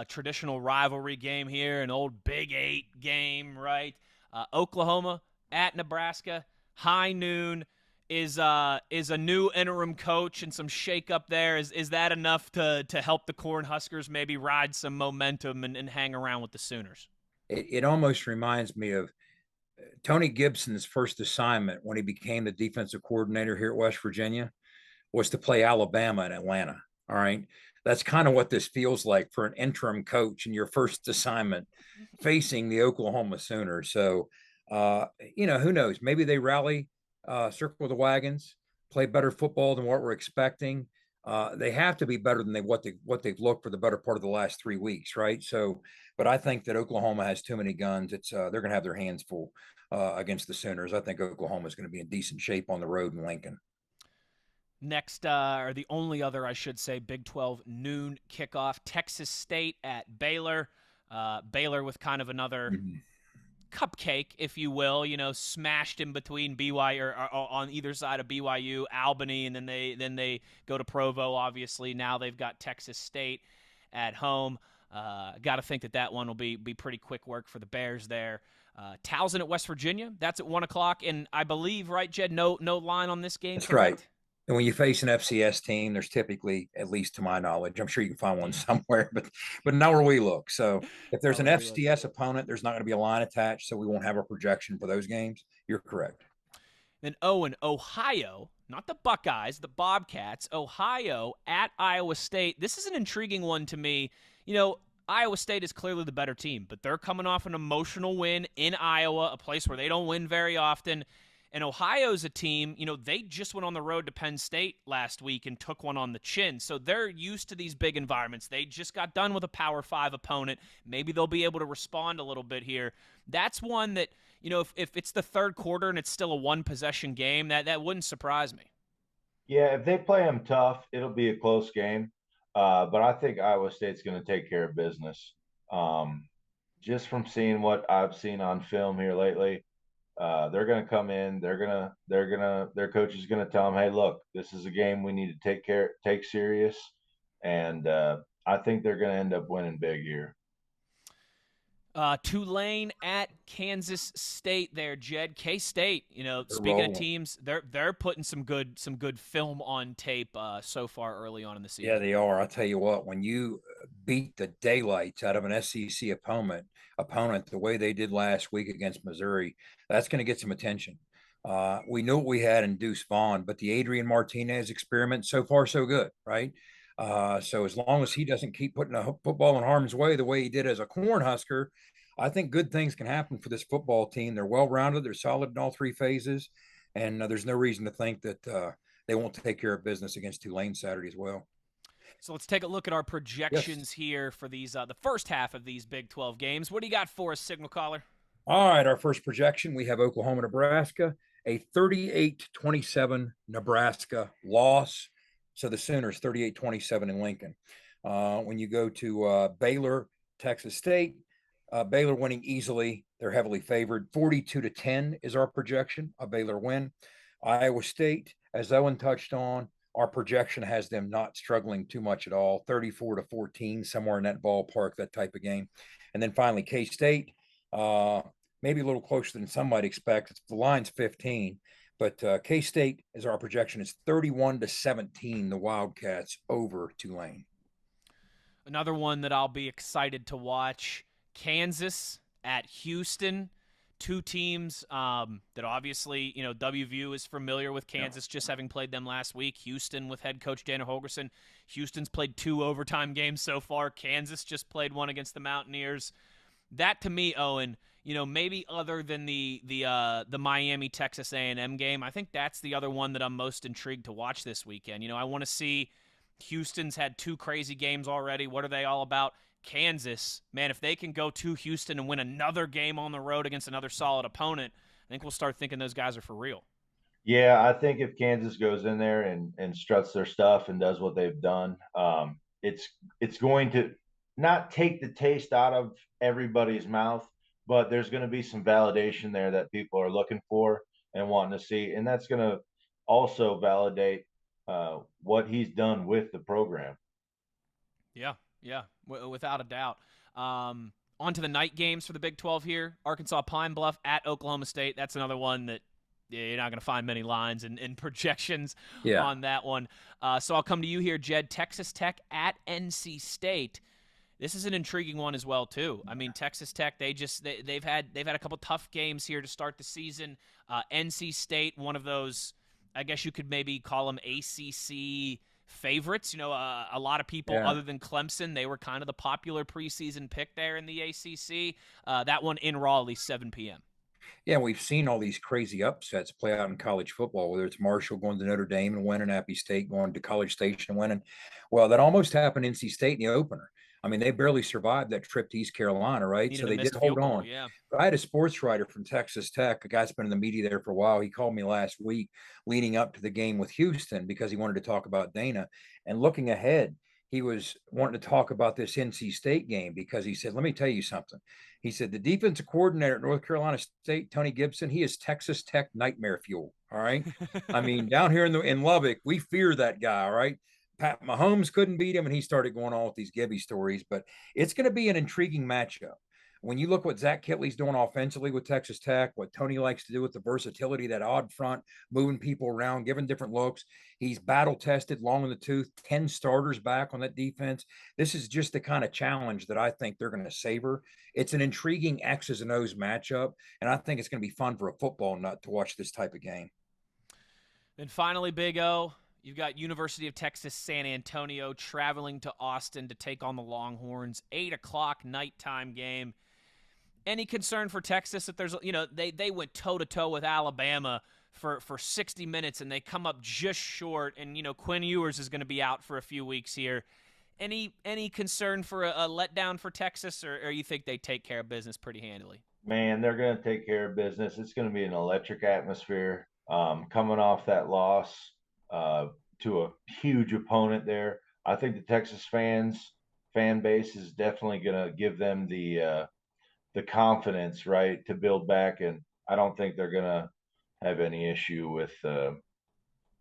traditional rivalry game here, an old Big 8 game, right? Oklahoma at Nebraska, high noon. Is a new interim coach and some shakeup there. Is that enough to help the Cornhuskers maybe ride some momentum and hang around with the Sooners? It almost reminds me of Tony Gibson's first assignment when he became the defensive coordinator here at West Virginia was to play Alabama in Atlanta. All right. That's kind of what this feels like for an interim coach in your first assignment facing the Oklahoma Sooners. So, who knows? Maybe they rally, circle the wagons, play better football than what we're expecting. They have to be better than what they've looked for the better part of the last 3 weeks, right? So, but I think that Oklahoma has too many guns. They're going to have their hands full against the Sooners. I think Oklahoma is going to be in decent shape on the road in Lincoln. Next, or the only other, I should say, Big 12 noon kickoff, Texas State at Baylor. Baylor with kind of another cupcake, if you will, smashed in between BYU or on either side of BYU, Albany, and then they go to Provo. Obviously, now they've got Texas State at home. Got to think that one will be pretty quick work for the Bears there. Towson at West Virginia. That's at 1:00, and I believe, right, Jed? No line on this game. That's correct? Right. And when you face an FCS team, there's typically, at least to my knowledge, I'm sure you can find one somewhere, but not where we look. So if there's an FCS opponent, there's not going to be a line attached, so we won't have a projection for those games. You're correct. Then Owen, Ohio, not the Buckeyes, the Bobcats, Ohio at Iowa State. This is an intriguing one to me. Iowa State is clearly the better team, but they're coming off an emotional win in Iowa, a place where they don't win very often. And Ohio's a team, they just went on the road to Penn State last week and took one on the chin. So they're used to these big environments. They just got done with a Power 5 opponent. Maybe they'll be able to respond a little bit here. That's one that, if it's the third quarter and it's still a one-possession game, that wouldn't surprise me. Yeah, if they play them tough, it'll be a close game. But I think Iowa State's going to take care of business. Just from seeing what I've seen on film here lately, they're going to come in. Their coach is going to tell them, "Hey, look, this is a game we need to take serious." And I think they're going to end up winning big here. Tulane at Kansas State there, Jed. K-State, speaking rolling. of teams, they're putting some good film on tape so far early on in the season. Yeah, they are. I'll tell you what, when you beat the daylights out of an SEC opponent the way they did last week against Missouri, that's going to get some attention. We knew what we had in Deuce Vaughn, but the Adrian Martinez experiment, so far so good, right? So as long as he doesn't keep putting a football in harm's way the way he did as a Cornhusker, I think good things can happen for this football team. They're well-rounded. They're solid in all three phases. And there's no reason to think that they won't take care of business against Tulane Saturday as well. So let's take a look at our projections here for these the first half of these Big 12 games. What do you got for us, Signal Caller? All right, our first projection, we have Oklahoma, Nebraska, a 38-27 Nebraska loss. So the Sooners 38-27 in Lincoln. When you go to Baylor, Texas State, Baylor winning easily. They're heavily favored. 42-10 is our projection, a Baylor win. Iowa State, as Owen touched on, our projection has them not struggling too much at all. 34-14, somewhere in that ballpark, that type of game. And then finally, K-State, maybe a little closer than some might expect. The line's 15. But K-State, as our projection, is 31-17, the Wildcats over Tulane. Another one that I'll be excited to watch, Kansas at Houston. Two teams that obviously, WVU is familiar with Kansas, just having played them last week. Houston with head coach Dana Holgorsen. Houston's played 2 overtime games so far. Kansas just played one against the Mountaineers. That, to me, Owen, maybe other than the Miami Texas A&M game, I think that's the other one that I'm most intrigued to watch this weekend. I want to see Houston's had 2 crazy games already. What are they all about? Kansas, man, if they can go to Houston and win another game on the road against another solid opponent, I think we'll start thinking those guys are for real. Yeah, I think if Kansas goes in there and struts their stuff and does what they've done, it's going to not take the taste out of everybody's mouth, but there's going to be some validation there that people are looking for and wanting to see, and that's going to also validate what he's done with the program. Yeah, without a doubt. On to the night games for the Big 12 here. Arkansas Pine Bluff at Oklahoma State. That's another one that you're not going to find many lines and projections on that one. So I'll come to you here, Jed. Texas Tech at NC State. This is an intriguing one as well, too. I mean, Texas Tech, they've had a couple tough games here to start the season. NC State, one of those, I guess you could maybe call them ACC favorites. A lot of people other than Clemson, they were kind of the popular preseason pick there in the ACC. That one in Raleigh, 7 p.m. Yeah, we've seen all these crazy upsets play out in college football, whether it's Marshall going to Notre Dame and winning, Appy State going to College Station and winning. Well, that almost happened NC State in the opener. I mean, they barely survived that trip to East Carolina, right? Needed so they did hold on. Yeah. But I had a sports writer from Texas Tech, a guy's been in the media there for a while. He called me last week leading up to the game with Houston because he wanted to talk about Dana. And looking ahead, he was wanting to talk about this NC State game because he said, let me tell you something. He said, the defensive coordinator at North Carolina State, Tony Gibson, he is Texas Tech nightmare fuel. All right. I mean, down here in Lubbock, we fear that guy. All right. Pat Mahomes couldn't beat him, and he started going on with these Gibby stories. But it's going to be an intriguing matchup. When you look what Zach Kitley's doing offensively with Texas Tech, what Tony likes to do with the versatility, that odd front, moving people around, giving different looks. He's battle tested, long in the tooth, 10 starters back on that defense. This is just the kind of challenge that I think they're going to savor. It's an intriguing X's and O's matchup, and I think it's going to be fun for a football nut to watch this type of game. And finally, Big O, you've got University of Texas San Antonio traveling to Austin to take on the Longhorns. 8 o'clock nighttime game. Any concern for Texas that there's, they went toe-to-toe with Alabama for 60 minutes and they come up just short, and, Quinn Ewers is going to be out for a few weeks here. Any concern for a letdown for Texas, or you think they take care of business pretty handily? Man, they're going to take care of business. It's going to be an electric atmosphere. Coming off that loss to a huge opponent there, I think the Texas fan base is definitely going to give them the confidence, right, to build back. And I don't think they're going to have any issue with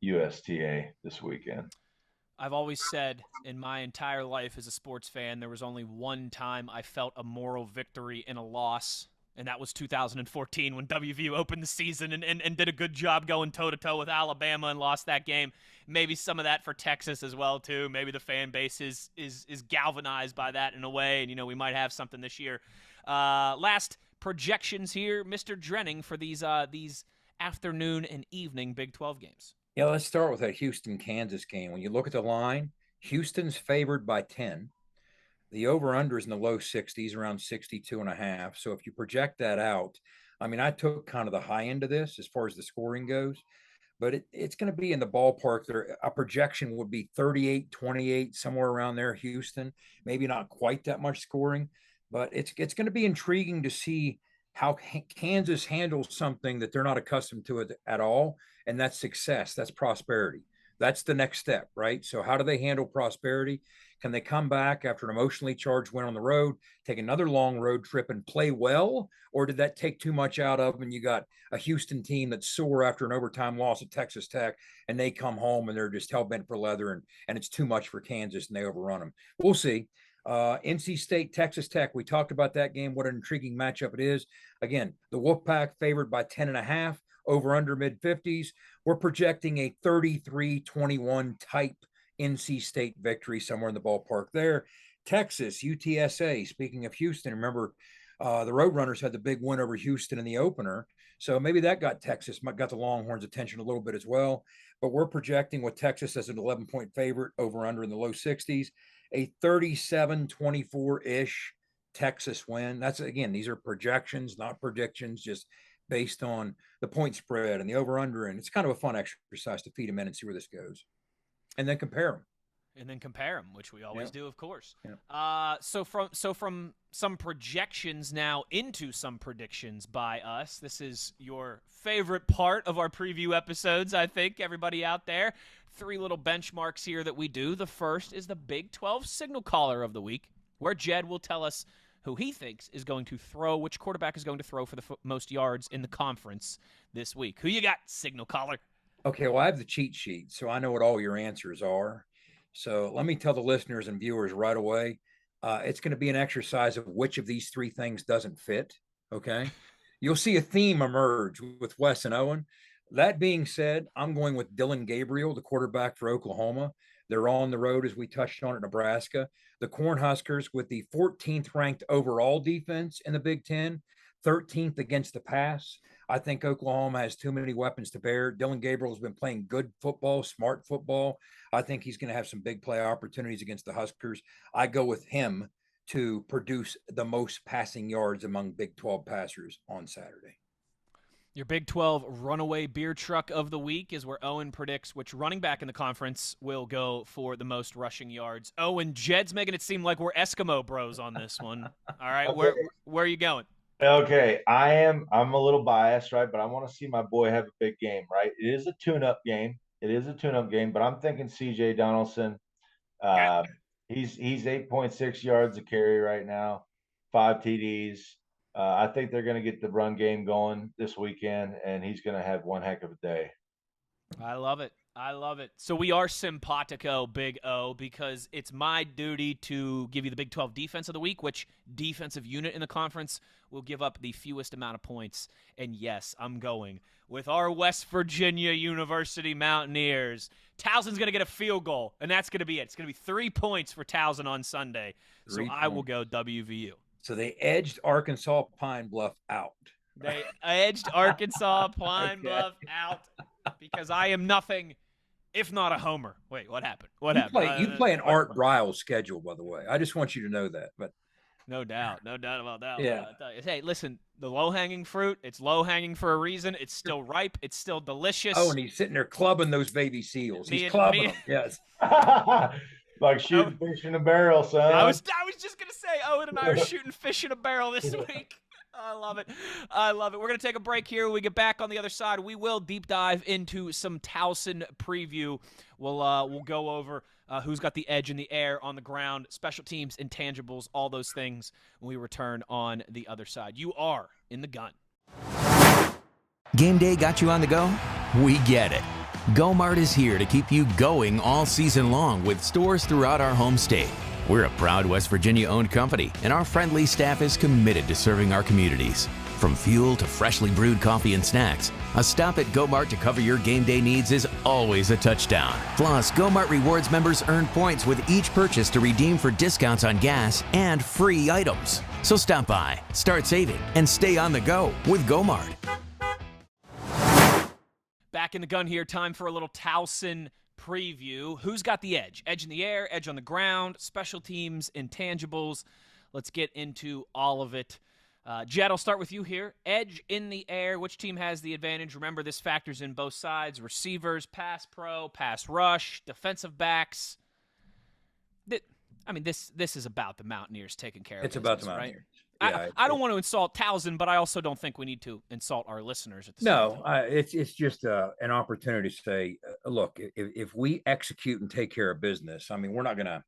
USTA this weekend. I've always said in my entire life as a sports fan, there was only one time I felt a moral victory in a loss, and that was 2014 when WVU opened the season and did a good job going toe-to-toe with Alabama and lost that game. Maybe some of that for Texas as well, too. Maybe the fan base is galvanized by that in a way, and, we might have something this year. Last projections here, Mr. Drenning, for these afternoon and evening Big 12 games. Yeah, let's start with that Houston-Kansas game. When you look at the line, Houston's favored by 10. The over-under is in the low 60s, around 62.5. So if you project that out, I mean, I took kind of the high end of this as far as the scoring goes, but it's going to be in the ballpark there. A projection would be 38-28, somewhere around there, Houston. Maybe not quite that much scoring, but it's going to be intriguing to see how Kansas handles something that they're not accustomed to at all, and that's success. That's prosperity. That's the next step, right? So how do they handle prosperity? Can they come back after an emotionally charged win on the road, take another long road trip and play well? Or did that take too much out of them? And you got a Houston team that's sore after an overtime loss at Texas Tech, and they come home and they're just hell-bent for leather, and it's too much for Kansas and they overrun them. We'll see. NC State, Texas Tech, we talked about that game. What an intriguing matchup it is. Again, the Wolfpack favored by 10.5, over under mid-50s. We're projecting a 33-21 type NC State victory, somewhere in the ballpark there. Texas, UTSA, speaking of Houston, remember the Roadrunners had the big win over Houston in the opener. So maybe that got the Longhorns' attention a little bit as well. But we're projecting with Texas as an 11-point favorite, over under in the low 60s, a 37-24-ish Texas win. That's, again, these are projections, not predictions, just based on the point spread and the over under. And it's kind of a fun exercise to feed them in and see where this goes, and then compare them. Which we always do, of course. Yeah. So from some projections now into some predictions by us. This is your favorite part of our preview episodes, I think, everybody out there. 3 little benchmarks here that we do. The first is the Big 12 signal caller of the week, where Jed will tell us who he thinks is going to throw, which quarterback is going to throw for the most yards in the conference this week. Who you got, signal caller? Okay, well, I have the cheat sheet, so I know what all your answers are. So let me tell the listeners and viewers right away. It's going to be an exercise of which of these 3 things doesn't fit. Okay. You'll see a theme emerge with Wes and Owen. That being said, I'm going with Dylan Gabriel, the quarterback for Oklahoma. They're on the road, as we touched on, at Nebraska. The Cornhuskers with the 14th ranked overall defense in the Big Ten, 13th against the pass. I think Oklahoma has too many weapons to bear. Dylan Gabriel has been playing good football, smart football. I think he's going to have some big play opportunities against the Huskers. I go with him to produce the most passing yards among Big 12 passers on Saturday. Your Big 12 runaway beer truck of the week is where Owen predicts which running back in the conference will go for the most rushing yards. Owen, Jed's making it seem like we're Eskimo bros on this one. All right, Okay. where are you going? Okay, I'm a little biased, right? But I want to see my boy have a big game, right? It is a tune-up game. But I'm thinking CJ Donaldson. He's 8.6 yards a carry right now, 5 TDs. I think they're going to get the run game going this weekend, and he's going to have one heck of a day. I love it. So we are simpatico, Big O, because it's my duty to give you the Big 12 defense of the week, which defensive unit in the conference will give up the fewest amount of points. And yes, I'm going with our West Virginia University Mountaineers. Towson's going to get a field goal, and that's going to be it. It's going to be 3 points for Towson on Sunday. So I will go WVU. So they edged Arkansas Pine Bluff out. They edged Arkansas Pine Bluff out because I am nothing if not a homer. Wait, what happened? You play an Art Briles schedule, by the way. I just want you to know that. But no doubt about that. Yeah. Hey, listen, the low-hanging fruit, it's low-hanging for a reason. It's still ripe. It's still delicious. Oh, and he's sitting there clubbing those baby seals. He's clubbing them. Yes. Like shooting fish in a barrel, son. I was just going to say, Owen and I are shooting fish in a barrel this week. I love it. We're going to take a break here. When we get back on the other side, we will deep dive into some Towson preview. We'll go over who's got the edge in the air, on the ground, special teams, intangibles, all those things when we return on the other side. You are in the gun. Game day got you on the go? We get it. GoMart is here to keep you going all season long with stores throughout our home state. We're a proud West Virginia-owned company, and our friendly staff is committed to serving our communities. From fuel to freshly brewed coffee and snacks, a stop at GoMart to cover your game day needs is always a touchdown. Plus, GoMart Rewards members earn points with each purchase to redeem for discounts on gas and free items. So stop by, start saving, and stay on the go with GoMart. Back in the gun here, time for a little Towson preview. Who's got the edge? Edge in the air, edge on the ground, special teams, intangibles. Let's get into all of it. Jed, I'll start with you here. Edge in the air. Which team has the advantage? Remember, this factors in both sides. Receivers, pass pro, pass rush, defensive backs. This is about the Mountaineers taking care of it. It's about the Mountaineers. Right? Yeah, I don't want to insult Towson, but I also don't think we need to insult our listeners at the same time. It's just an opportunity to say, look, if we execute and take care of business, I mean, we're not gonna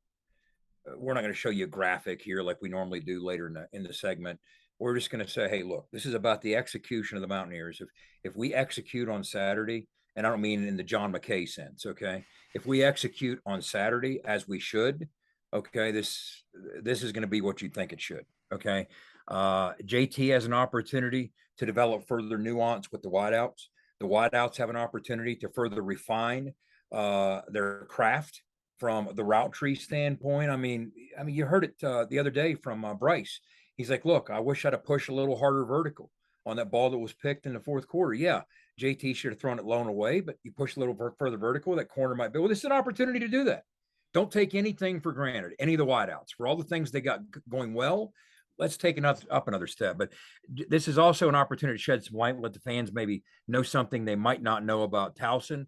show you a graphic here like we normally do later in the segment. We're just going to say, hey, look, this is about the execution of the Mountaineers. If we execute on Saturday, and I don't mean in the John McKay sense, okay? If we execute on Saturday as we should, okay, this is going to be what you think it should, okay? JT has an opportunity to develop further nuance with the wideouts. The wideouts have an opportunity to further refine their craft from the route tree standpoint. I mean, you heard it the other day from Bryce. He's like, look, I wish I'd have pushed a little harder vertical on that ball that was picked in the fourth quarter. Yeah, JT should have thrown it low and away, but you push a little further vertical, that corner might be. Well, this is an opportunity to do that. Don't take anything for granted, any of the wideouts. For all the things they got going well, let's take up another step. But this is also an opportunity to shed some light, let the fans maybe know something they might not know about Towson.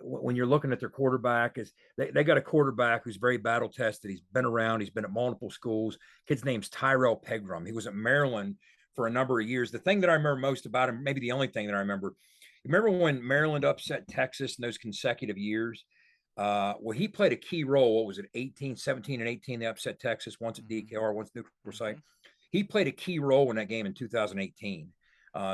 When you're looking at their quarterback, is they got a quarterback who's very battle tested. He's been around. He's been at multiple schools. Kid's name's Tyrell Pegram. He was at Maryland for a number of years. The thing that I remember most about him, maybe the only thing that I remember when Maryland upset Texas in those consecutive years. Well, he played a key role. What was it, 18, 17, and 18? They upset Texas, once at DKR, once neutral site. He played a key role in that game in 2018.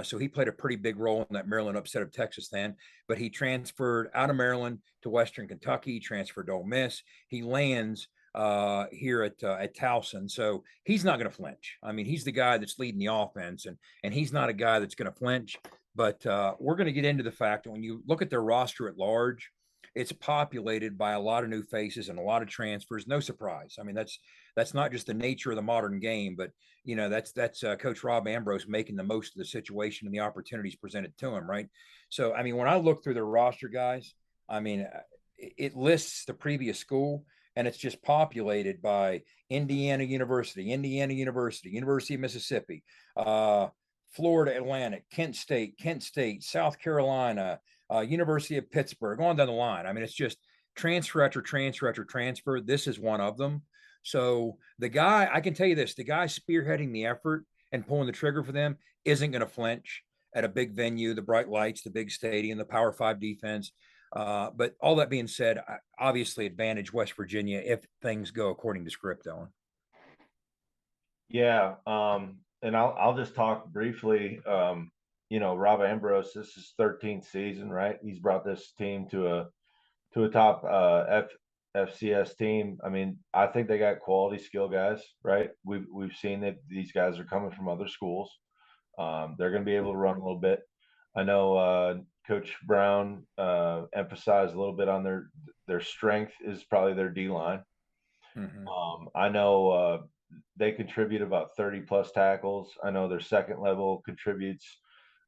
So he played a pretty big role in that Maryland upset of Texas then. But he transferred out of Maryland to Western Kentucky, transferred to Ole Miss. He lands here at Towson. So he's not going to flinch. I mean, he's the guy that's leading the offense, and he's not a guy that's going to flinch. But we're going to get into the fact that when you look at their roster at large, it's populated by a lot of new faces and a lot of transfers. No surprise. I mean, that's not just the nature of the modern game, but that's Coach Rob Ambrose making the most of the situation and the opportunities presented to him, right? So, I mean, when I look through their roster, guys, I mean, it lists the previous school, and it's just populated by Indiana University, University of Mississippi, Florida Atlantic, Kent State, South Carolina, University of Pittsburgh, going down the line. I mean, it's just transfer after transfer after transfer. This is one of them. So the guy, I can tell you this, the guy spearheading the effort and pulling the trigger for them isn't going to flinch at a big venue, the bright lights, the big stadium, the Power 5 defense. But all that being said, obviously advantage West Virginia if things go according to script, Owen. Yeah. And I'll just talk briefly. Rob Ambrose, this is 13th season, right? He's brought this team to a top FCS team. I mean, I think they got quality skill guys, right? We've seen that these guys are coming from other schools. They're going to be able to run a little bit. I know Coach Brown emphasized a little bit on their strength is probably their D line. Mm-hmm. I know they contribute about 30 plus tackles. I know their second level contributes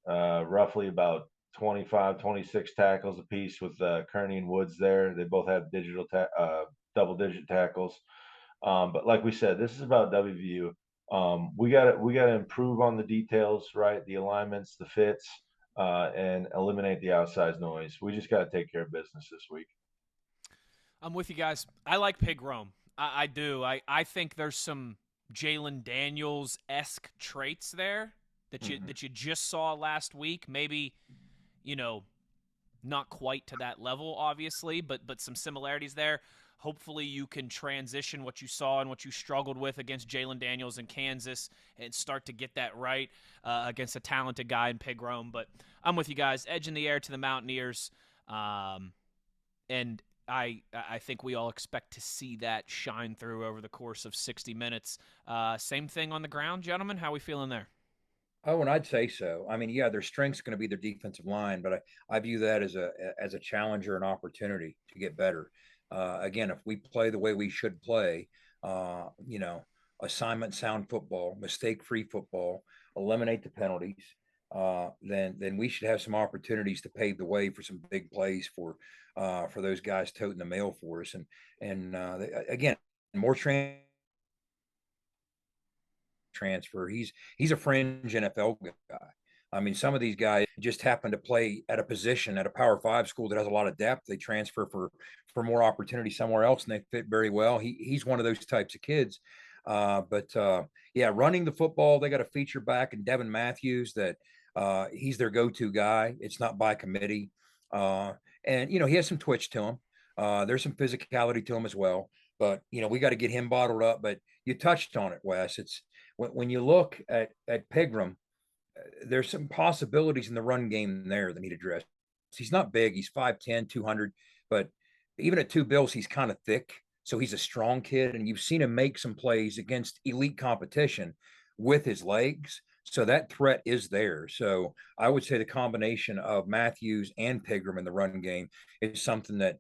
roughly about 25, 26 tackles apiece with Kearney and Woods there. They both have double-digit tackles. But like we said, this is about WVU. We got to improve on the details, right? The alignments, the fits, and eliminate the outsized noise. We just got to take care of business this week. I'm with you guys. I like Pig Rome. I do. I think there's some Jalen Daniels-esque traits there that you just saw last week. Maybe, not quite to that level, obviously, but some similarities there. Hopefully you can transition what you saw and what you struggled with against Jalen Daniels in Kansas and start to get that right against a talented guy in Pig Rome. But I'm with you guys. Edge in the air to the Mountaineers. And I think we all expect to see that shine through over the course of 60 minutes. Same thing on the ground, gentlemen. How are we feeling there? Oh, and I'd say so. I mean, yeah, their strength's going to be their defensive line, but I view that as a challenge or an opportunity to get better. Again, if we play the way we should play, assignment sound football, mistake-free football, eliminate the penalties, then we should have some opportunities to pave the way for some big plays for those guys toting the mail for us. And again, more transfer. He's a fringe NFL guy. I mean, some of these guys just happen to play at a position at a Power 5 school that has a lot of depth. They transfer for more opportunity somewhere else, and they fit very well. He's one of those types of kids. Yeah, running the football, they got a feature back in Devin Matthews that he's their go-to guy. It's not by committee. And he has some twitch to him. There's some physicality to him as well. But, we got to get him bottled up. But you touched on it, Wes. It's when you look at Pegram, there's some possibilities in the run game there that need addressed. He's not big. He's 5'10", 200. But even at 2 bills, he's kind of thick. So he's a strong kid. And you've seen him make some plays against elite competition with his legs. So that threat is there. So I would say the combination of Matthews and Pegram in the run game is something that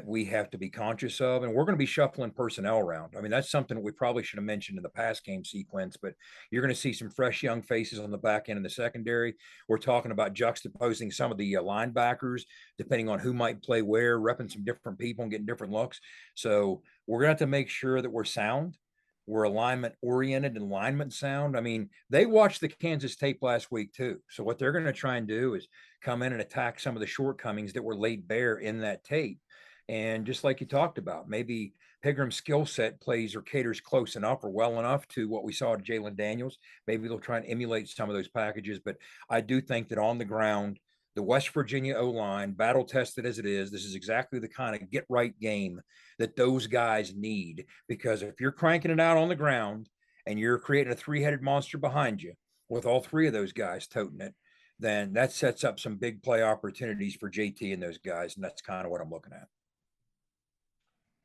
we have to be conscious of. And we're going to be shuffling personnel around. I mean, that's something that we probably should have mentioned in the pass game sequence, but you're going to see some fresh young faces on the back end in the secondary. We're talking about juxtaposing some of the linebackers, depending on who might play where, repping some different people and getting different looks. So we're going to have to make sure that we're sound. We're alignment oriented and alignment sound. I mean, they watched the Kansas tape last week too. So what they're going to try and do is come in and attack some of the shortcomings that were laid bare in that tape. And just like you talked about, maybe Pigram's skill set plays or caters close enough or well enough to what we saw at Jalen Daniels. Maybe they'll try and emulate some of those packages. But I do think that on the ground, the West Virginia O-line, battle tested as it is, this is exactly the kind of get right game that those guys need. Because if you're cranking it out on the ground and you're creating a three-headed monster behind you with all three of those guys toting it, then that sets up some big play opportunities for JT and those guys. And that's kind of what I'm looking at.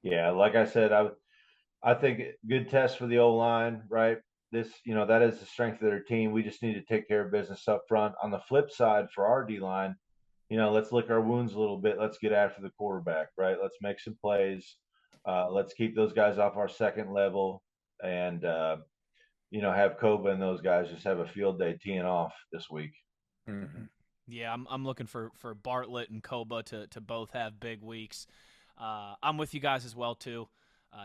Yeah, like I said, I think good test for the O-line, right? This, that is the strength of their team. We just need to take care of business up front. On the flip side, for our D-line, let's lick our wounds a little bit. Let's get after the quarterback, right? Let's make some plays. Let's keep those guys off our second level and, have Koba and those guys just have a field day teeing off this week. Mm-hmm. Yeah, I'm looking for Bartlett and Koba to both have big weeks. I'm with you guys as well too.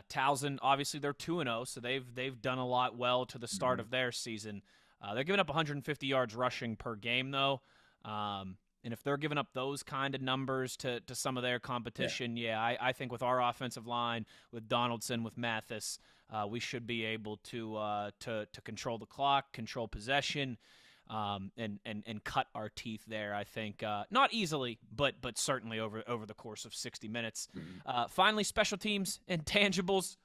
Towson, obviously they're 2-0, so they've done a lot well to the start of their season. They're giving up 150 yards rushing per game though, and if they're giving up those kind of numbers to some of their competition, I think with our offensive line, with Donaldson, with Mathis, we should be able to control the clock, control possession. And cut our teeth there, I think. Not easily, but certainly over the course of 60 minutes. Finally, special teams, intangibles.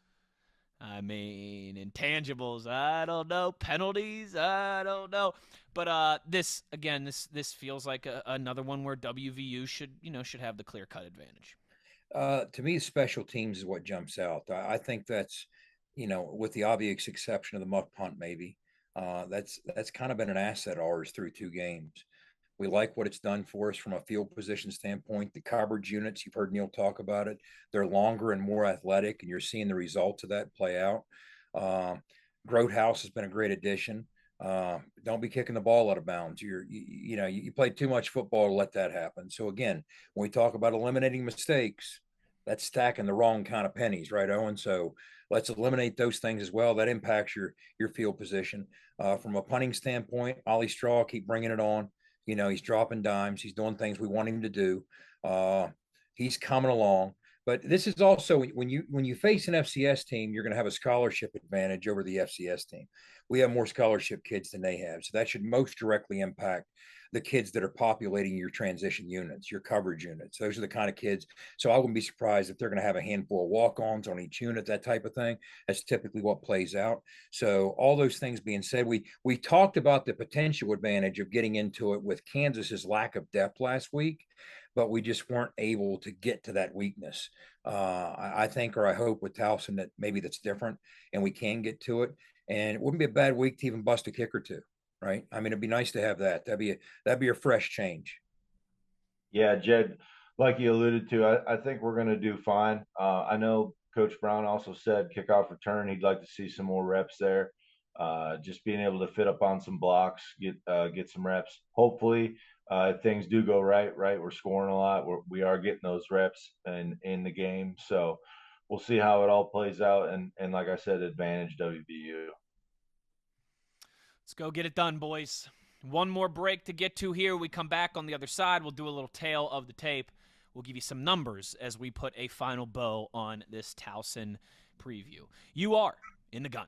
I mean, intangibles, I don't know. Penalties, I don't know. But this feels like another one where WVU should have the clear-cut advantage. To me, special teams is what jumps out. I think that's, with the obvious exception of the muck punt, maybe. That's kind of been an asset of ours through 2 games. We like what it's done for us from a field position standpoint. The coverage units, you've heard Neil talk about it. They're longer and more athletic, and you're seeing the results of that play out. Grotehouse has been a great addition. Don't be kicking the ball out of bounds. You played too much football to let that happen. So again, when we talk about eliminating mistakes, that's stacking the wrong kind of pennies, right, Owen? So let's eliminate those things as well. That impacts your field position. From a punting standpoint, Ollie Straw, keep bringing it on. He's dropping dimes. He's doing things we want him to do. He's coming along. But this is also when you face an FCS team, you're going to have a scholarship advantage over the FCS team. We have more scholarship kids than they have, so that should most directly impact the kids that are populating your transition units, your coverage units. Those are the kind of kids. So I wouldn't be surprised if they're going to have a handful of walk-ons on each unit, that type of thing. That's typically what plays out. So all those things being said, we talked about the potential advantage of getting into it with Kansas's lack of depth last week, but we just weren't able to get to that weakness. I think, or I hope with Towson that maybe that's different and we can get to it. And it wouldn't be a bad week to even bust a kick or two. Right. I mean, it'd be nice to have that. That'd be a fresh change. Yeah, Jed, like you alluded to, I think we're going to do fine. I know Coach Brown also said kickoff return. He'd like to see some more reps there. Just being able to fit up on some blocks, get some reps. Hopefully, if things do go right, we're scoring a lot. We are getting those reps in the game. So we'll see how it all plays out. And like I said, advantage WVU. Let's go get it done, boys. One more break to get to here. We come back on the other side. We'll do a little tail of the tape. We'll give you some numbers as we put a final bow on this Towson preview. You are in the gun.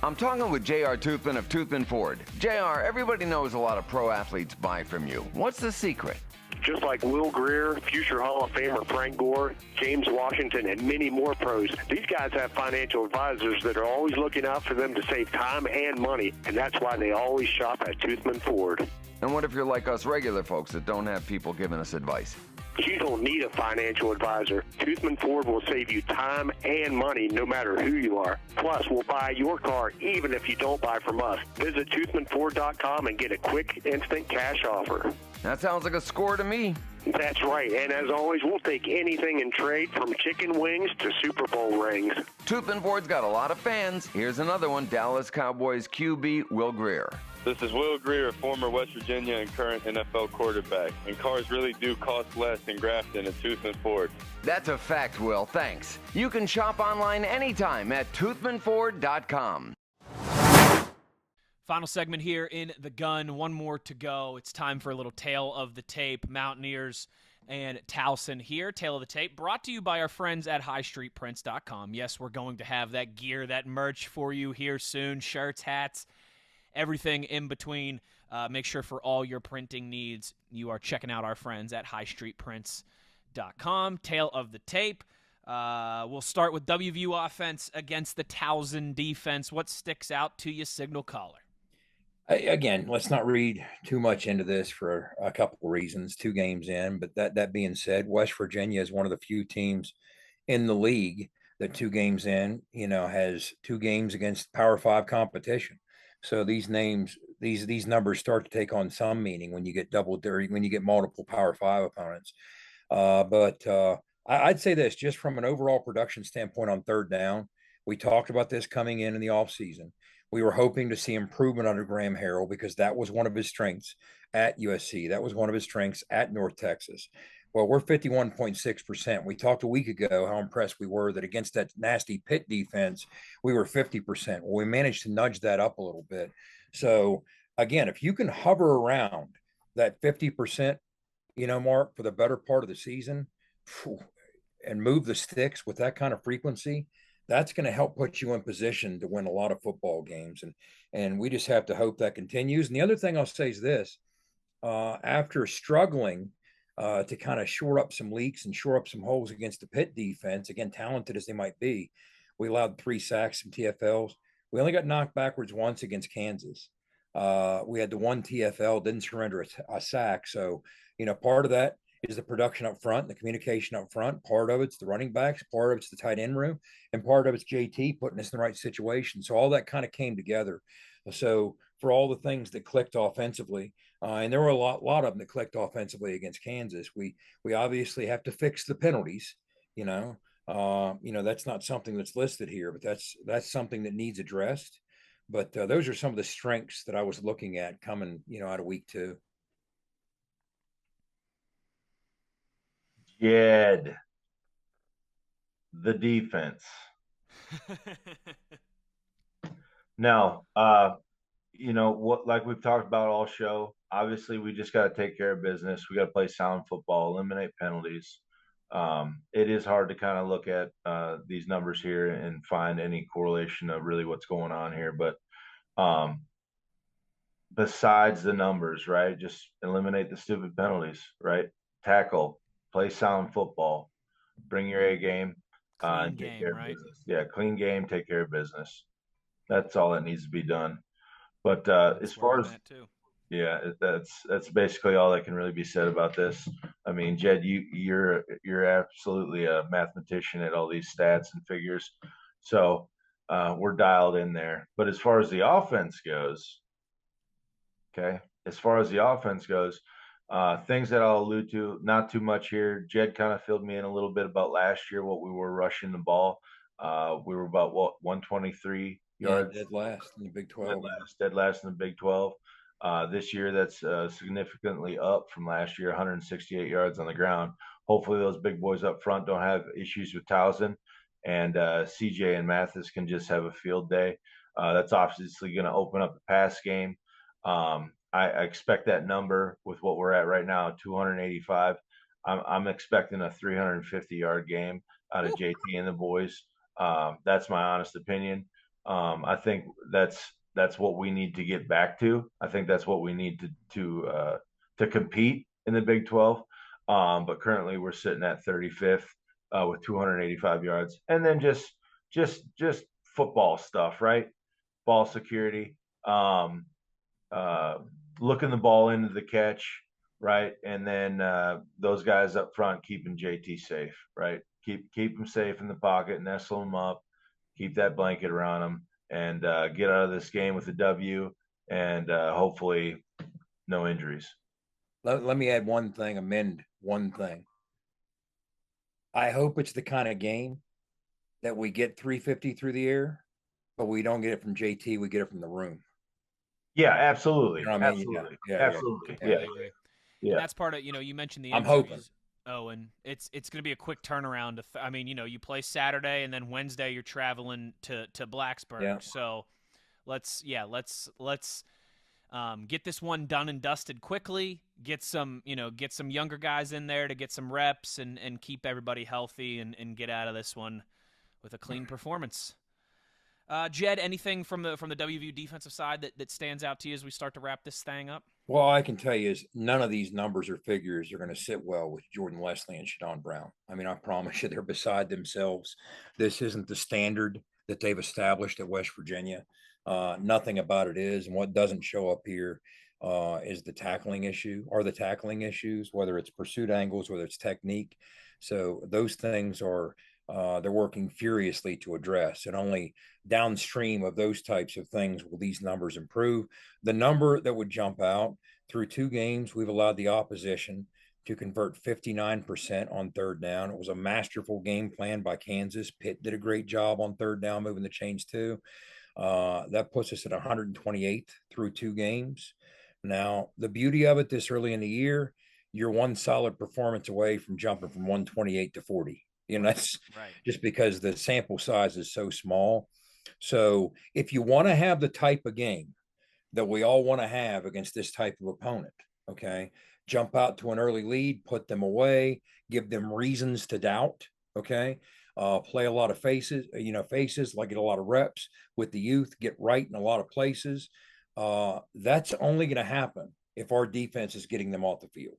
I'm talking with J.R. Toothman of Toothman Ford. J.R., everybody knows a lot of pro athletes buy from you. What's the secret? Just like Will Greer, future Hall of Famer Frank Gore, James Washington, and many more pros, these guys have financial advisors that are always looking out for them to save time and money, and that's why they always shop at Toothman Ford. And what if you're like us regular folks that don't have people giving us advice? You don't need a financial advisor. Toothman Ford will save you time and money no matter who you are. Plus, we'll buy your car even if you don't buy from us. Visit toothmanford.com and get a quick, instant cash offer. That sounds like a score to me. That's right. And as always, we'll take anything in trade from chicken wings to Super Bowl rings. Toothman Ford's got a lot of fans. Here's another one, Dallas Cowboys QB Will Greer. This is Will Greer, former West Virginia and current NFL quarterback. And cars really do cost less in Grafton at Toothman Ford. That's a fact, Will. Thanks. You can shop online anytime at toothmanford.com. Final segment here in the gun. One more to go. It's time for a little tale of the tape. Mountaineers and Towson here. Tale of the tape brought to you by our friends at highstreetprints.com. Yes, we're going to have that gear, that merch for you here soon. Shirts, hats, everything in between. Make sure for all your printing needs, you are checking out our friends at highstreetprints.com. Tale of the tape. We'll start with WVU offense against the Towson defense. What sticks out to you, signal caller? Again, let's not read too much into this for a couple of reasons. 2 games in, but that being said, West Virginia is one of the few teams in the league that 2 games in, has 2 games against Power 5 competition. So these numbers start to take on some meaning when you get when you get multiple Power 5 opponents. I'd say this, just from an overall production standpoint on third down, we talked about this coming in the offseason. We were hoping to see improvement under Graham Harrell because that was one of his strengths at USC. That was one of his strengths at North Texas. Well, we're 51.6%. We talked a week ago how impressed we were that against that nasty Pitt defense, we were 50%. Well, we managed to nudge that up a little bit. So, again, if you can hover around that 50%, mark for the better part of the season and move the sticks with that kind of frequency, that's going to help put you in position to win a lot of football games. And we just have to hope that continues. And the other thing I'll say is this, after struggling to kind of shore up some leaks and shore up some holes against the Pitt defense, again, talented as they might be, we allowed 3 sacks and TFLs. We only got knocked backwards once against Kansas. We had the 1 TFL, didn't surrender a sack. So, part of that is the production up front, the communication up front. Part of it's the running backs, part of it's the tight end room, and part of it's JT putting us in the right situation. So all that kind of came together. So for all the things that clicked offensively, and there were a lot of them that clicked offensively against Kansas, we obviously have to fix the penalties. That's not something that's listed here, but that's something that needs addressed. But those are some of the strengths that I was looking at coming, out of week 2. Jed, the defense. Now, what, like we've talked about all show, obviously we just got to take care of business. We got to play sound football, eliminate penalties. It is hard to kind of look at these numbers here and find any correlation of really what's going on here. But besides the numbers, right, just eliminate the stupid penalties, right? Tackle, play sound football, bring your A game, and take care of business. Yeah, clean game, take care of business. That's all that needs to be done. But as far as that's basically all that can really be said about this. I mean, Jed, you're absolutely a mathematician at all these stats and figures, so we're dialed in there. But as far as the offense goes, things that I'll allude to, not too much here. Jed kind of filled me in a little bit about last year, what we were rushing the ball. We were about 123 yards. Dead last in the Big 12. Dead last in the Big 12. This year, that's significantly up from last year, 168 yards on the ground. Hopefully those big boys up front don't have issues with Towson, and CJ and Mathis can just have a field day. That's obviously going to open up the pass game. I expect that number with what we're at right now, 285. I'm expecting a 350-yard game out of JT and the boys. That's my honest opinion. I think that's what we need to get back to. I think that's what we need to compete in the Big 12. But currently we're sitting at 35th with 285 yards, and then just football stuff, right? Ball security. Looking the ball into the catch, right? And then those guys up front keeping JT safe, right? Keep him safe in the pocket, nestle him up, keep that blanket around him, and get out of this game with a W, and hopefully no injuries. Let me add amend one thing. I hope it's the kind of game that we get 350 through the air, but we don't get it from JT, we get it from the room. Yeah, absolutely. You know what I mean? Absolutely. Yeah. Absolutely. Yeah. Completely agree. Yeah. And that's part of, you mentioned the I'm injuries. hoping. Owen, it's going to be a quick turnaround. I mean, you play Saturday and then Wednesday you're traveling to Blacksburg. Yeah. So let's get this one done and dusted quickly. Get some younger guys in there to get some reps and keep everybody healthy and get out of this one with a clean performance. Jed, anything from the WVU defensive side that stands out to you as we start to wrap this thing up? Well, I can tell you is none of these numbers or figures are going to sit well with Jordan Leslie and Shadon Brown. I mean, I promise you they're beside themselves. This isn't the standard that they've established at West Virginia. Nothing about it is. And what doesn't show up here is the tackling issue or the tackling issues, whether it's pursuit angles, whether it's technique. So those things are they're working furiously to address, and only downstream of those types of things will these numbers improve. The number that would jump out through 2 games, we've allowed the opposition to convert 59% on third down. It was a masterful game plan by Kansas. Pitt did a great job on third down, moving the chains too. That puts us at 128th through 2 games. Now, the beauty of it this early in the year, you're one solid performance away from jumping from 128 to 40. That's right. Just because the sample size is so small. So if you want to have the type of game that we all want to have against this type of opponent, okay, jump out to an early lead, put them away, give them reasons to doubt, okay, play a lot of faces, like get a lot of reps with the youth, get right in a lot of places. That's only going to happen if our defense is getting them off the field,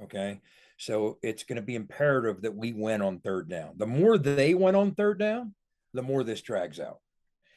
okay? So it's going to be imperative that we win on third down. The more they win on third down, the more this drags out.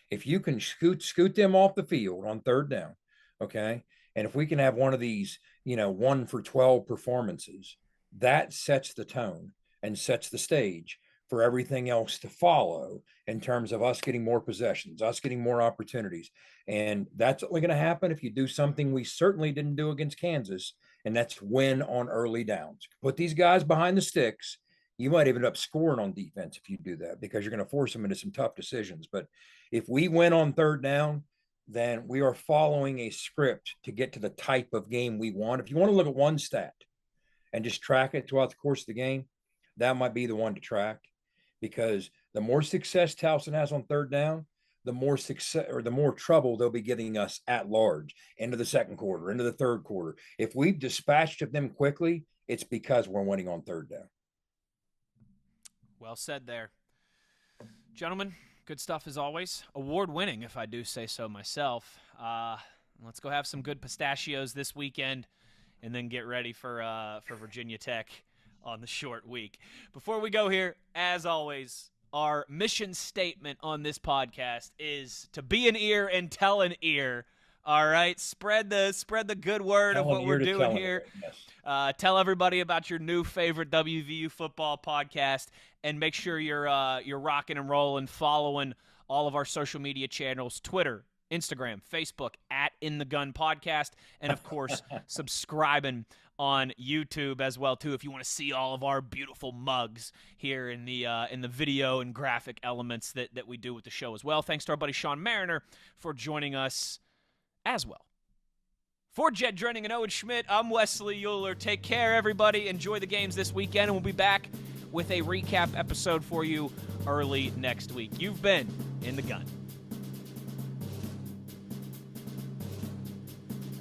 If you can scoot them off the field on third down, okay, and if we can have one of these, 1 for 12 performances, that sets the tone and sets the stage for everything else to follow in terms of us getting more possessions, us getting more opportunities. And that's only going to happen if you do something we certainly didn't do against Kansas, and that's win on early downs. Put these guys behind the sticks. You might even end up scoring on defense if you do that, because you're going to force them into some tough decisions. But if we win on third down, then we are following a script to get to the type of game we want. If you want to look at one stat and just track it throughout the course of the game, that might be the one to track, because the more success Towson has on third down, the more success or the more trouble they'll be giving us at large into the second quarter, into the third quarter. If we've dispatched of them quickly, it's because we're winning on third down. Well said there. Gentlemen, good stuff as always. Award-winning, if I do say so myself. Let's go have some good pistachios this weekend and then get ready for Virginia Tech on the short week. Before we go here, as always, our mission statement on this podcast is to be an ear and tell an ear. All right, spread the good word of what we're doing here. Yes. Tell everybody about your new favorite WVU football podcast, and make sure you're rocking and rolling, following all of our social media channels: Twitter, Instagram, Facebook @InTheGun Podcast, and of course subscribing on YouTube as well too, if you want to see all of our beautiful mugs here in the video and graphic elements that we do with the show as well. Thanks to our buddy Sean Mariner for joining us as well. For Jed Drenning and Owen Schmitt, I'm Wesley Uhler. Take care, everybody. Enjoy the games this weekend, and we'll be back with a recap episode for you early next week. You've been in the gun.